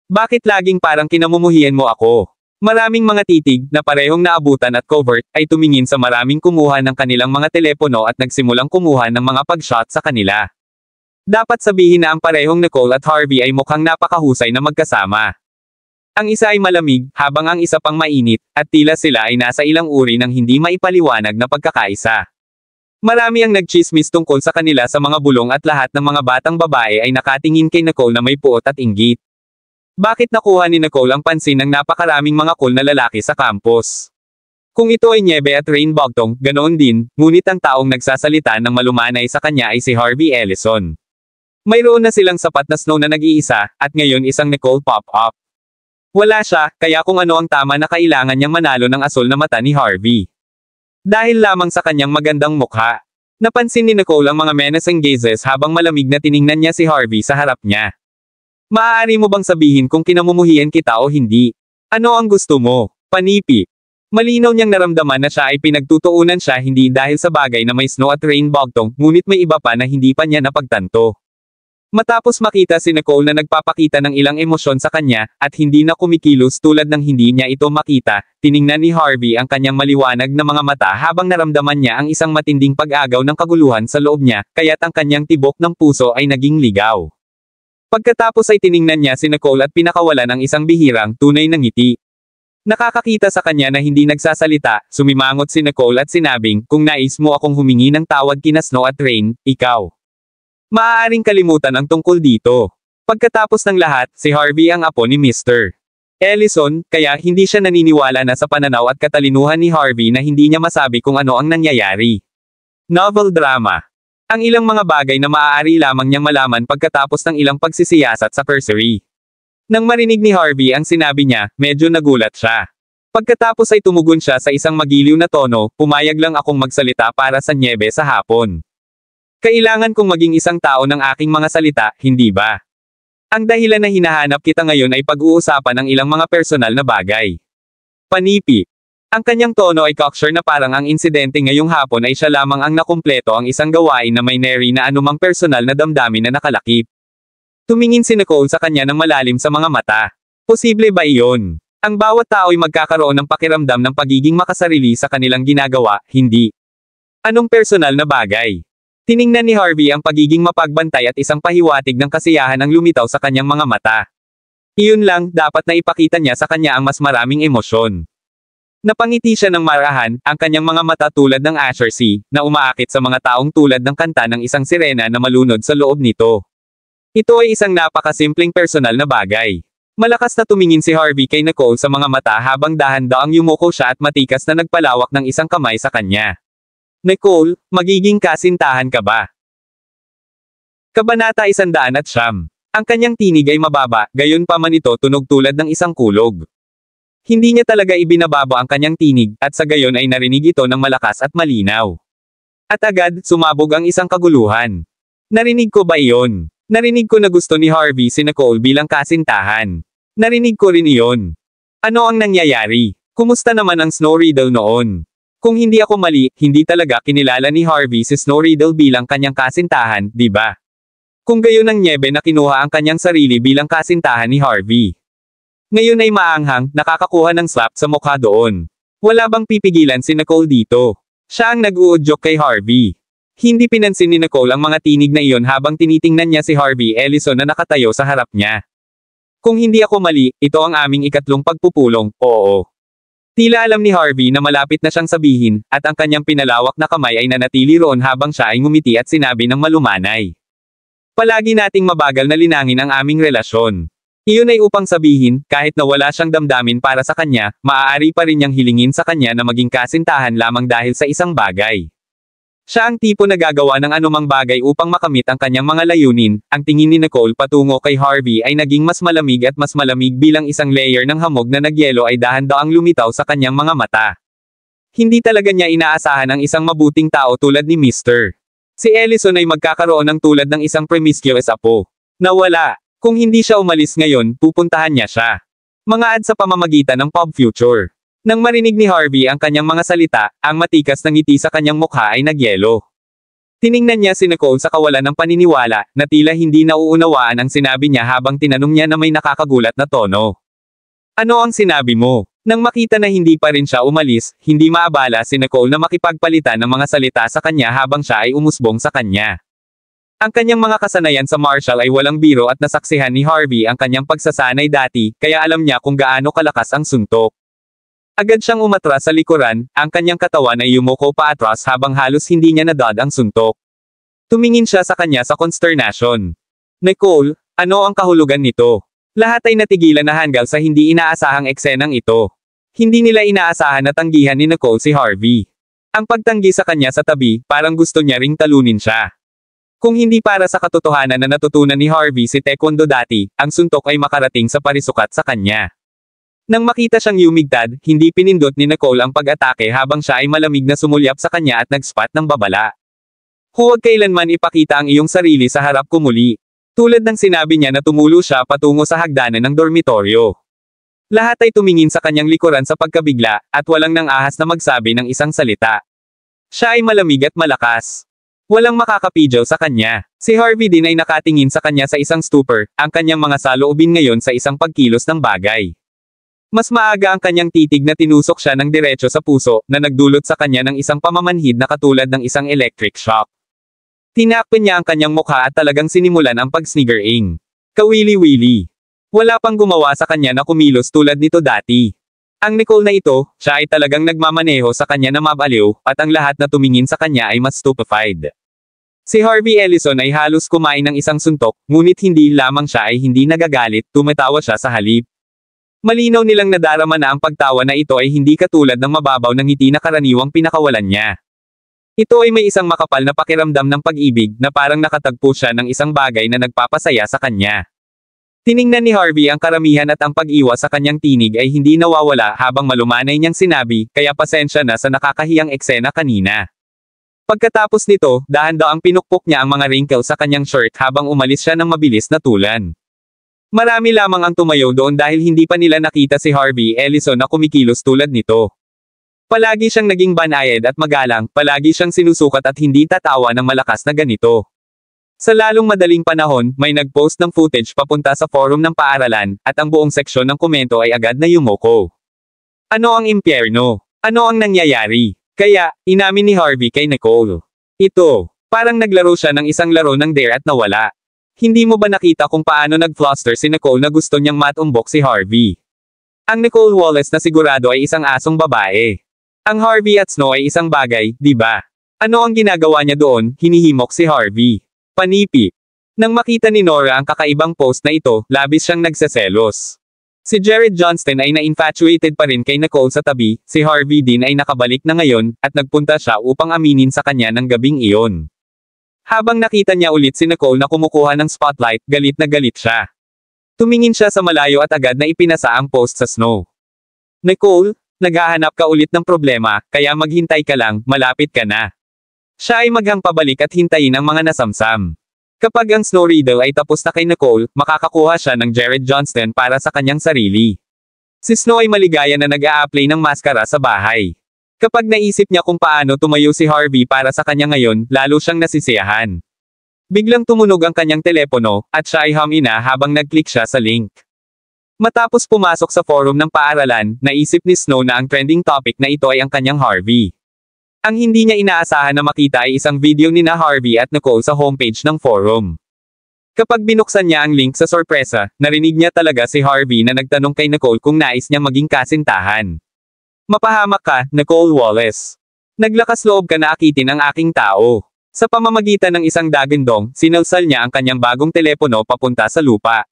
B: Bakit laging parang kinamumuhian mo ako? Maraming mga titig, na parehong naabutan at covert, ay tumingin sa maraming kumuha ng kanilang mga telepono at nagsimulang kumuha ng mga pag-shot sa kanila. Dapat sabihin na ang parehong Nicole at Harvey ay mukhang napakahusay na magkasama. Ang isa ay malamig, habang ang isa pang mainit, at tila sila ay nasa ilang uri ng hindi maipaliwanag na pagkakaisa. Marami ang nagchismis tungkol sa kanila sa mga bulong at lahat ng mga batang babae ay nakatingin kay Nicole na may puot at inggit. Bakit nakuha ni Nicole ang pansin ng napakaraming mga cool na lalaki sa campus? Kung ito ay Niebe at Rain Bogtong, ganoon din, ngunit ang taong nagsasalita ng malumanay sa kanya ay si Harvey Ellison. Mayroon na silang sapat na snow na nag-iisa, at ngayon isang Nicole pop-up. Wala siya, kaya kung ano ang tama na kailangan niyang manalo ng asul na mata ni Harvey. Dahil lamang sa kanyang magandang mukha. Napansin ni Nicole ang mga menacing gazes habang malamig na tiningnan niya si Harvey sa harap niya. Maaari mo bang sabihin kung kinamumuhian kita o hindi? Ano ang gusto mo? Panipi. Malinaw niyang naramdaman na siya ay pinagtutuunan siya hindi dahil sa bagay na may snow at rain bogtong, ngunit may iba pa na hindi pa niya napagtanto. Matapos makita si Nicole na nagpapakita ng ilang emosyon sa kanya, at hindi na kumikilos tulad ng hindi niya ito makita, tiningnan ni Harvey ang kanyang maliwanag na mga mata habang naramdaman niya ang isang matinding pag-agaw ng kaguluhan sa loob niya, kaya't ang kanyang tibok ng puso ay naging ligaw. Pagkatapos ay tiningnan niya si Nicole at pinakawalan ang isang bihirang, tunay na ngiti. Nakakakita sa kanya na hindi nagsasalita, sumimangot si Nicole at sinabing, kung nais mo akong humingi ng tawad kina Snow at Rain, ikaw. Maaaring kalimutan ang tungkol dito. Pagkatapos ng lahat, si Harvey ang apo ni Mr. Ellison, kaya hindi siya naniniwala na sa pananaw at katalinuhan ni Harvey na hindi niya masabi kung ano ang nangyayari. Novel drama. Ang ilang mga bagay na maaari lamang niyang malaman pagkatapos ng ilang pagsisiyasat sa cursory. Nang marinig ni Harvey ang sinabi niya, medyo nagulat siya. Pagkatapos ay tumugon siya sa isang magiliw na tono, pumayag lang akong magsalita para sa Niebe sa hapon. Kailangan kong maging isang tao ng aking mga salita, hindi ba? Ang dahilan na hinahanap kita ngayon ay pag-uusapan ng ilang mga personal na bagay. Panipi. Ang kanyang tono ay cocksure na parang ang insidente ngayong hapon ay siya lamang ang nakumpleto ang isang gawain na may nary na anumang personal na damdamin na nakalakip. Tumingin si Nicole sa kanya ng malalim sa mga mata. Posible ba iyon? Ang bawat tao'y magkakaroon ng pakiramdam ng pagiging makasarili sa kanilang ginagawa, hindi. Anong personal na bagay? Tiningnan ni Harvey ang pagiging mapagbantay at isang pahiwatig ng kasiyahan ang lumitaw sa kanyang mga mata. Iyon lang, dapat na ipakita niya sa kanya ang mas maraming emosyon. Napangiti siya ng marahan, ang kanyang mga mata tulad ng Asher Sea, na umaakit sa mga taong tulad ng kanta ng isang sirena na malunod sa loob nito. Ito ay isang napakasimpleng personal na bagay. Malakas na tumingin si Harvey kay Nicole sa mga mata habang dahan-daang yumuko siya at matikas na nagpalawak ng isang kamay sa kanya. Nicole, magiging kasintahan ka ba? Kabanata 109. Ang kanyang tinig ay mababa, gayon pa man ito tunog tulad ng isang kulog. Hindi niya talaga ibinababa ang kanyang tinig, at sa gayon ay narinig ito ng malakas at malinaw. At agad, sumabog ang isang kaguluhan. Narinig ko ba iyon? Narinig ko na gusto ni Harvey si Nicole bilang kasintahan. Narinig ko rin iyon. Ano ang nangyayari? Kumusta naman ang Snow Riddle noon? Kung hindi ako mali, hindi talaga kinilala ni Harvey si Snow Riddle bilang kanyang kasintahan, di ba? Kung gayon ang Niebe na kinuha ang kanyang sarili bilang kasintahan ni Harvey. Ngayon ay maanghang, nakakakuha ng slap sa mukha doon. Wala bang pipigilan si Nicole dito? Siya ang nag-uudyok kay Harvey. Hindi pinansin ni Nicole ang mga tinig na iyon habang tinitingnan niya si Harvey Ellison na nakatayo sa harap niya. Kung hindi ako mali, ito ang aming ikatlong pagpupulong, oo. Tila alam ni Harvey na malapit na siyang sabihin, at ang kanyang pinalawak na kamay ay nanatili roon habang siya ay ngumiti at sinabi ng malumanay. Palagi nating mabagal na linangin ang aming relasyon. Iyon ay upang sabihin, kahit na wala siyang damdamin para sa kanya, maaari pa rin niyang hilingin sa kanya na maging kasintahan lamang dahil sa isang bagay. Siya ang tipo na gagawa ng anumang bagay upang makamit ang kanyang mga layunin. Ang tingin ni Nicole patungo kay Harvey ay naging mas malamig at mas malamig bilang isang layer ng hamog na nagyelo ay dahan-daang lumitaw sa kanyang mga mata. Hindi talaga niya inaasahan ang isang mabuting tao tulad ni Mr. Si Ellison ay magkakaroon ng tulad ng isang promiscuous apo. Nawala. Kung hindi siya umalis ngayon, pupuntahan niya siya. Mga ad sa pamamagitan ng Pop Future. Nang marinig ni Harvey ang kanyang mga salita, ang matikas na ngiti sa kanyang mukha ay nagyelo. Tiningnan niya si Nicole sa kawalan ng paniniwala, na tila hindi nauunawaan ang sinabi niya habang tinanong niya na may nakakagulat na tono. Ano ang sinabi mo? Nang makita na hindi pa rin siya umalis, hindi maabala si Nicole na makipagpalitan ng mga salita sa kanya habang siya ay umusbong sa kanya. Ang kanyang mga kasanayan sa martial ay walang biro at nasaksihan ni Harvey ang kanyang pagsasanay dati, kaya alam niya kung gaano kalakas ang suntok. Agad siyang umatras sa likuran, ang kanyang katawan ay yumuko pa atras habang halos hindi niya nadad ang suntok. Tumingin siya sa kanya sa consternation. Nicole, ano ang kahulugan nito? Lahat ay natigilan na hanggang sa hindi inaasahang eksenang ito. Hindi nila inaasahan na tanggihan ni Nicole si Harvey. Ang pagtanggi sa kanya sa tabi, parang gusto niya ring talunin siya. Kung hindi para sa katotohanan na natutunan ni Harvey si Taekwondo dati, ang suntok ay makarating sa parisukat sa kanya. Nang makita siyang yumigtad, hindi pinindot ni Nicole ang pag-atake habang siya ay malamig na sumulyap sa kanya at nag-spot ng babala. Huwag kailanman ipakita ang iyong sarili sa harap ko muli. Tulad ng sinabi niya na tumulo siya patungo sa hagdanan ng dormitoryo. Lahat ay tumingin sa kanyang likuran sa pagkabigla, at walang nang ahas na magsabi ng isang salita. Siya ay malamig at malakas. Walang makakapidyaw sa kanya. Si Harvey din ay nakatingin sa kanya sa isang stupor, ang kanyang mga saloobin ngayon sa isang pagkilos ng bagay. Mas maaga ang kanyang titig na tinusok siya ng diretso sa puso, na nagdulot sa kanya ng isang pamamanhid na katulad ng isang electric shock. Tinakpan niya ang kanyang mukha at talagang sinimulan ang pag-sniggering. Kawili-wili. Wala pang gumawa sa kanya na kumilos tulad nito dati. Ang Nicole na ito, siya ay talagang nagmamaneho sa kanya na mabaliw, at ang lahat na tumingin sa kanya ay mas stupefied. Si Harvey Ellison ay halos kumain ng isang suntok, ngunit hindi lamang siya ay hindi nagagalit, tumatawa siya sa halip. Malinaw nilang nadarama na ang pagtawa na ito ay hindi katulad ng mababaw ng ngiti na karaniwang pinakawalan niya. Ito ay may isang makapal na pakiramdam ng pag-ibig na parang nakatagpo siya ng isang bagay na nagpapasaya sa kanya. Tiningnan ni Harvey ang karamihan at ang pag-iwas sa kanyang tinig ay hindi nawawala habang malumanay niyang sinabi, kaya pasensya na sa nakakahiyang eksena kanina. Pagkatapos nito, dahan-daang pinukpok niya ang mga wrinkle sa kanyang shirt habang umalis siya ng mabilis na tulan. Marami lamang ang tumayo doon dahil hindi pa nila nakita si Harvey Ellison na kumikilos tulad nito. Palagi siyang naging banayad at magalang, palagi siyang sinusukat at hindi tatawa ng malakas na ganito. Sa lalong madaling panahon, may nag-post ng footage papunta sa forum ng paaralan, at ang buong seksyon ng komento ay agad na yumoko. Ano ang impyerno? Ano ang nangyayari? Kaya, inamin ni Harvey kay Nicole. Ito, parang naglaro siya ng isang laro ng dare at nawala. Hindi mo ba nakita kung paano nag-fluster si Nicole na gusto niyang matumbok si Harvey? Ang Nicole Wallace na sigurado ay isang asong babae. Ang Harvey at Snow ay isang bagay, di ba? Ano ang ginagawa niya doon? Hinihimok si Harvey. Panipi. Nang makita ni Nora ang kakaibang post na ito, labis siyang nagseselos. Si Jared Johnston ay na-infatuated pa rin kay Nicole sa tabi, si Harvey din ay nakabalik na ngayon, at nagpunta siya upang aminin sa kanya ng gabing iyon. Habang nakita niya ulit si Nicole na kumukuha ng spotlight, galit na galit siya. Tumingin siya sa malayo at agad na ipinasa ang post sa Snow. Nicole, naghahanap ka ulit ng problema, kaya maghintay ka lang, malapit ka na. Siya ay maghang pabalik at hintayin ang mga nasamsam. Kapag ang Snow Riddle ay tapos na kay Nicole, makakakuha siya ng Jared Johnston para sa kanyang sarili. Si Snow ay maligaya na nag-a-apply ng maskara sa bahay. Kapag naisip niya kung paano tumayo si Harvey para sa kanya ngayon, lalo siyang nasisiyahan. Biglang tumunog ang kanyang telepono, at siya ay humina habang nag-click siya sa link. Matapos pumasok sa forum ng paaralan, naisip ni Snow na ang trending topic na ito ay ang kanyang Harvey. Ang hindi niya inaasahan na makita ay isang video ni na Harvey at Nicole sa homepage ng forum. Kapag binuksan niya ang link sa sorpresa, narinig niya talaga si Harvey na nagtanong kay Nicole kung nais niya maging kasintahan. Mapahamak ka, Nicole Wallace. Naglakas loob ka na akitin ang aking tao. Sa pamamagitan ng isang dagandong, sinalsal niya ang kanyang bagong telepono papunta sa lupa.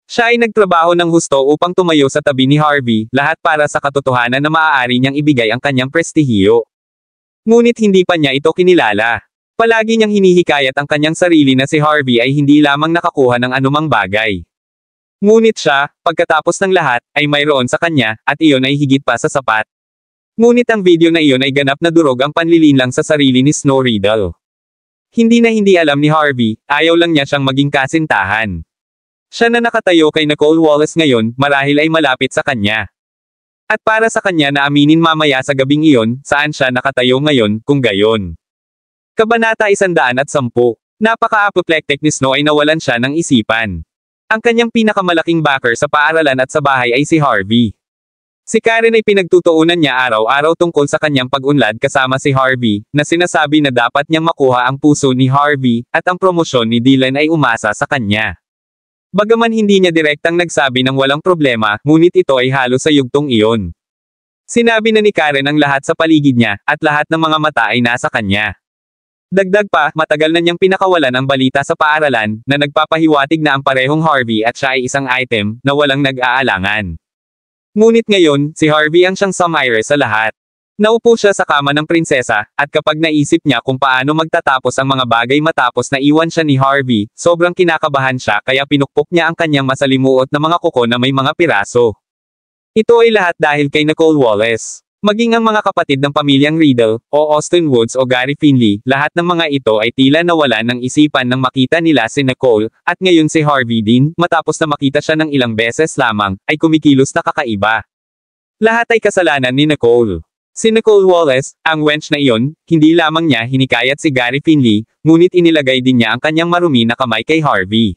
B: Siya ay nagtrabaho ng husto upang tumayo sa tabi ni Harvey, lahat para sa katotohanan na maaari niyang ibigay ang kanyang prestihiyo. Ngunit hindi pa niya ito kinilala. Palagi niyang hinihikayat ang kanyang sarili na si Harvey ay hindi lamang nakakuha ng anumang bagay. Ngunit siya, pagkatapos ng lahat, ay mayroon sa kanya, at iyon ay higit pa sa sapat. Ngunit ang video na iyon ay ganap na durog ang panlilinlang sa sarili ni Snow Riddle. Hindi alam ni Harvey, ayaw lang niya siyang maging kasintahan. Siya na nakatayo kay Nicole Wallace ngayon, marahil ay malapit sa kanya. At para sa kanya na aminin mamaya sa gabing iyon, saan siya nakatayo ngayon, kung gayon. Kabanata 110. Napaka-apoplectic ni Snow ay nawalan siya ng isipan. Ang kanyang pinakamalaking backer sa paaralan at sa bahay ay si Harvey. Si Karen ay pinagtutuunan niya araw-araw tungkol sa kanyang pag-unlad kasama si Harvey, na sinasabi na dapat niyang makuha ang puso ni Harvey, at ang promosyon ni Dylan ay umasa sa kanya. Bagaman hindi niya direktang nagsabi ng walang problema, ngunit ito ay halos sa yugtong iyon. Sinabi na ni Karen ang lahat sa paligid niya, at lahat ng mga mata ay nasa kanya. Dagdag pa, matagal na niyang pinakawalan ang balita sa paaralan, na nagpapahiwatig na ang parehong Harvey at siya ay isang item, na walang nag-aalangan. Ngunit ngayon, si Harvey ang siyang sumire sa lahat. Naupo siya sa kama ng prinsesa, at kapag naisip niya kung paano magtatapos ang mga bagay matapos na iwan siya ni Harvey, sobrang kinakabahan siya kaya pinukpok niya ang kanyang masalimuot na mga kuko na may mga piraso. Ito ay lahat dahil kay Nicole Wallace. Maging ang mga kapatid ng pamilyang Riddle, o Austin Woods o Gary Finley, lahat ng mga ito ay tila nawalan ng isipan nang makita nila si Nicole, at ngayon si Harvey din, matapos na makita siya ng ilang beses lamang, ay kumikilos na kakaiba. Lahat ay kasalanan ni Nicole. Si Nicole Wallace, ang wench na iyon, hindi lamang niya hinikayat si Gary Finley, ngunit inilagay din niya ang kanyang marumi na kamay kay Harvey.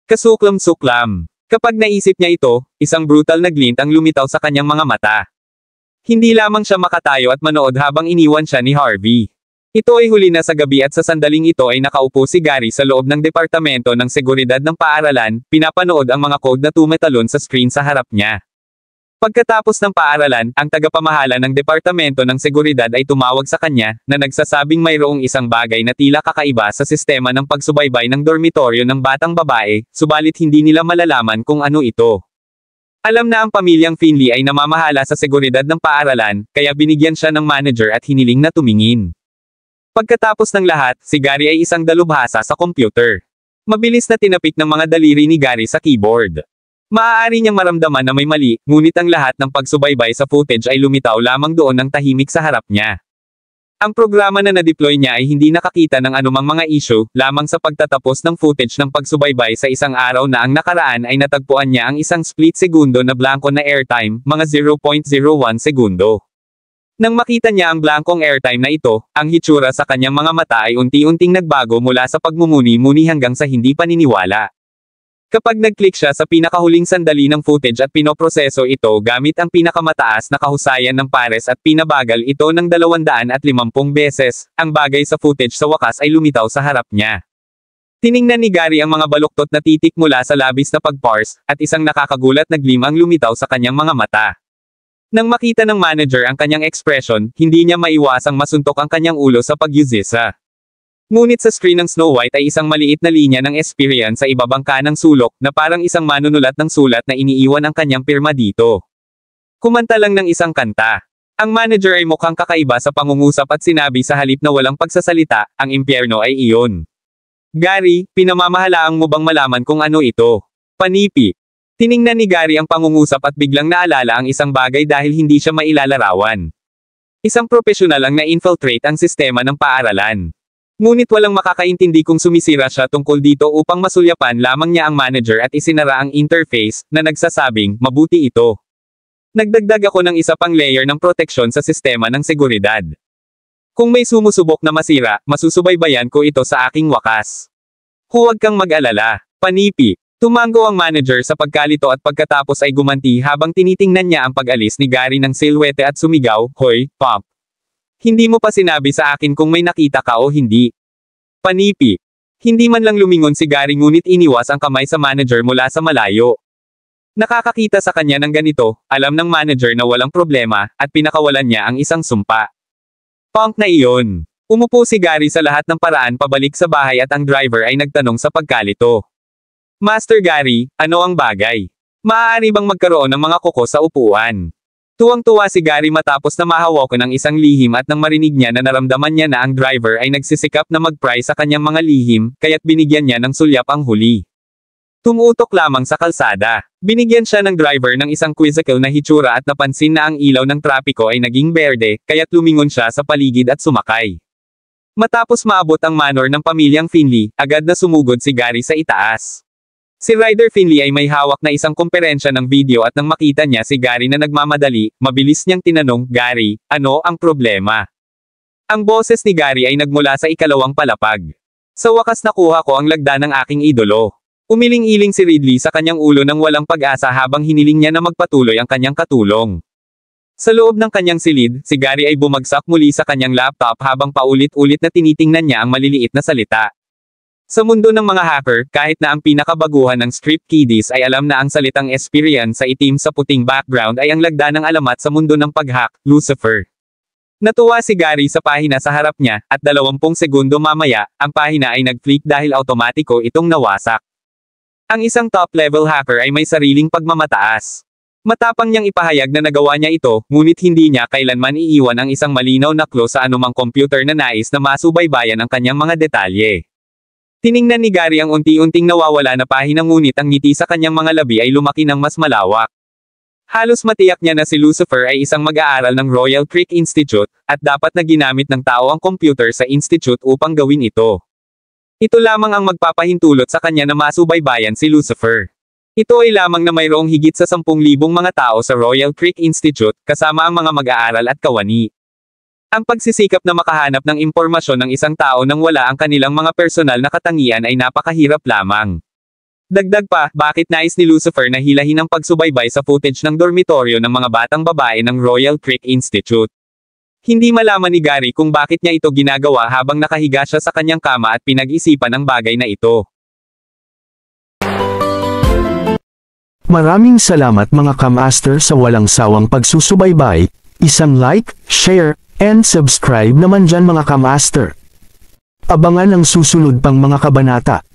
B: Kasuklam-suklam. Kapag naisip niya ito, isang brutal na glint ang lumitaw sa kanyang mga mata. Hindi lamang siya makatayo at manood habang iniwan siya ni Harvey. Ito ay huli na sa gabi at sa sandaling ito ay nakaupo si Gary sa loob ng departamento ng seguridad ng paaralan, pinapanood ang mga code na tumetalon sa screen sa harap niya. Pagkatapos ng paaralan, ang tagapamahala ng Departamento ng Seguridad ay tumawag sa kanya, na nagsasabing mayroong isang bagay na tila kakaiba sa sistema ng pagsubaybay ng dormitoryo ng batang babae, subalit hindi nila malalaman kung ano ito. Alam na ang pamilyang Finley ay namamahala sa seguridad ng paaralan, kaya binigyan siya ng manager at hiniling na tumingin. Pagkatapos ng lahat, si Gary ay isang dalubhasa sa computer. Mabilis na tinapik ng mga daliri ni Gary sa keyboard. Maaari niyang maramdaman na may mali, ngunit ang lahat ng pagsubaybay sa footage ay lumitaw lamang doon ng tahimik sa harap niya. Ang programa na na-deploy niya ay hindi nakakita ng anumang mga issue, lamang sa pagtatapos ng footage ng pagsubaybay sa isang araw na ang nakaraan ay natagpuan niya ang isang split segundo na blanko na airtime, mga 0.01 segundo. Nang makita niya ang blankong airtime na ito, ang hitsura sa kanyang mga mata ay unti-unting nagbago mula sa pagmumuni-muni hanggang sa hindi paniniwala. Kapag nag-click siya sa pinakahuling sandali ng footage at pinoproseso ito gamit ang pinakamataas na kahusayan ng pares at pinabagal ito ng 250 beses, ang bagay sa footage sa wakas ay lumitaw sa harap niya. Tiningnan ni Gary ang mga baluktot na titik mula sa labis na pag-parse, at isang nakakagulat na gleam ang lumitaw sa kanyang mga mata. Nang makita ng manager ang kanyang ekspresyon, hindi niya maiwasang masuntok ang kanyang ulo sa pagyusisa. Ngunit sa screen ng Snow White ay isang maliit na linya ng experience sa ibabang kanang sulok, na parang isang manunulat ng sulat na iniiwan ang kanyang pirma dito. Kumanta lang ng isang kanta. Ang manager ay mukhang kakaiba sa pangungusap at sinabi sa halip na walang pagsasalita, ang impyerno ay iyon. Gary, pinamamahalaang mo bang malaman kung ano ito? Panipi. Tiningnan ni Gary ang pangungusap at biglang naalala ang isang bagay dahil hindi siya mailalarawan. Isang profesional ang na-infiltrate ang sistema ng paaralan. Ngunit walang makakaintindi kung sumisira siya tungkol dito upang masulyapan lamang niya ang manager at isinara ang interface, na nagsasabing, mabuti ito. Nagdagdag ako ng isa pang layer ng proteksyon sa sistema ng seguridad. Kung may sumusubok na masira, masusubaybayan ko ito sa aking wakas. Huwag kang mag-alala, Panipi. Tumango ang manager sa pagkalito at pagkatapos ay gumanti habang tinitingnan niya ang pag-alis ni Gary ng silhouette at sumigaw, Hoy, Pop! Hindi mo pa sinabi sa akin kung may nakita ka o hindi. Panipi. Hindi man lang lumingon si Gary ngunit iniwas ang kamay sa manager mula sa malayo. Nakakakita sa kanya ng ganito, alam ng manager na walang problema, at pinakawalan niya ang isang sumpa. Punk na iyon. Umupo si Gary sa lahat ng paraan pabalik sa bahay at ang driver ay nagtanong sa pagkalito. Master Gary, ano ang bagay? Maaari bang magkaroon ng mga kuko sa upuan? Tuwang-tuwa si Gary matapos na mahawakan ng isang lihim at nang marinig niya na naramdaman niya na ang driver ay nagsisikap na mag-pry sa kanyang mga lihim, kaya't binigyan niya ng sulyap ang huli. Tumutok lamang sa kalsada. Binigyan siya ng driver ng isang quizzical na hitsura at napansin na ang ilaw ng trapiko ay naging berde, kaya't lumingon siya sa paligid at sumakay. Matapos maabot ang manor ng pamilyang Finley, agad na sumugod si Gary sa itaas. Si Ryder Finley ay may hawak na isang komperensya ng video at nang makita niya si Gary na nagmamadali, mabilis niyang tinanong, Gary, ano ang problema? Ang boses ni Gary ay nagmula sa ikalawang palapag. Sa wakas nakuha ko ang lagda ng aking idolo. Umiling-iling si Ridley sa kanyang ulo ng walang pag-asa habang hiniling niya na magpatuloy ang kanyang katulong. Sa loob ng kanyang silid, si Gary ay bumagsak muli sa kanyang laptop habang paulit-ulit na tinitingnan niya ang maliliit na salita. Sa mundo ng mga hacker, kahit na ang pinakabaguhan ng script kiddies ay alam na ang salitang experience sa itim sa puting background ay ang lagda ng alamat sa mundo ng pag-hack, Lucifer. Natuwa si Gary sa pahina sa harap niya, at 20 segundo mamaya, ang pahina ay nag-flick dahil automatiko itong nawasak. Ang isang top-level hacker ay may sariling pagmamataas. Matapang niyang ipahayag na nagawa niya ito, ngunit hindi niya kailanman iiwan ang isang malinaw na clue sa anumang computer na nais na masubaybayan ang kanyang mga detalye. Tiningnan ni Gary ang unti-unting nawawala na pahina ngunit ang ngiti sa kanyang mga labi ay lumaki ng mas malawak. Halos matiyak niya na si Lucifer ay isang mag-aaral ng Royal Creek Institute, at dapat na ginamit ng tao ang computer sa institute upang gawin ito. Ito lamang ang magpapahintulot sa kanya na masubaybayan si Lucifer. Ito ay lamang na mayroong higit sa 10,000 mga tao sa Royal Creek Institute, kasama ang mga mag-aaral at kawani. Ang pagsisikap na makahanap ng impormasyon ng isang tao nang wala ang kanilang mga personal na katangian ay napakahirap lamang. Dagdag pa, bakit nais ni Lucifer na hilahin ang pagsubaybay sa footage ng dormitoryo ng mga batang babae ng Royal Creek Institute? Hindi malaman ni Gary kung bakit niya ito ginagawa habang nakahiga siya sa kanyang kama at pinag-isipan ang bagay na ito.
A: Maraming salamat mga kamaster sa walang sawang pagsusubaybay, isang like, share, and subscribe naman dyan mga kamaster. Abangan ang susunod pang mga kabanata.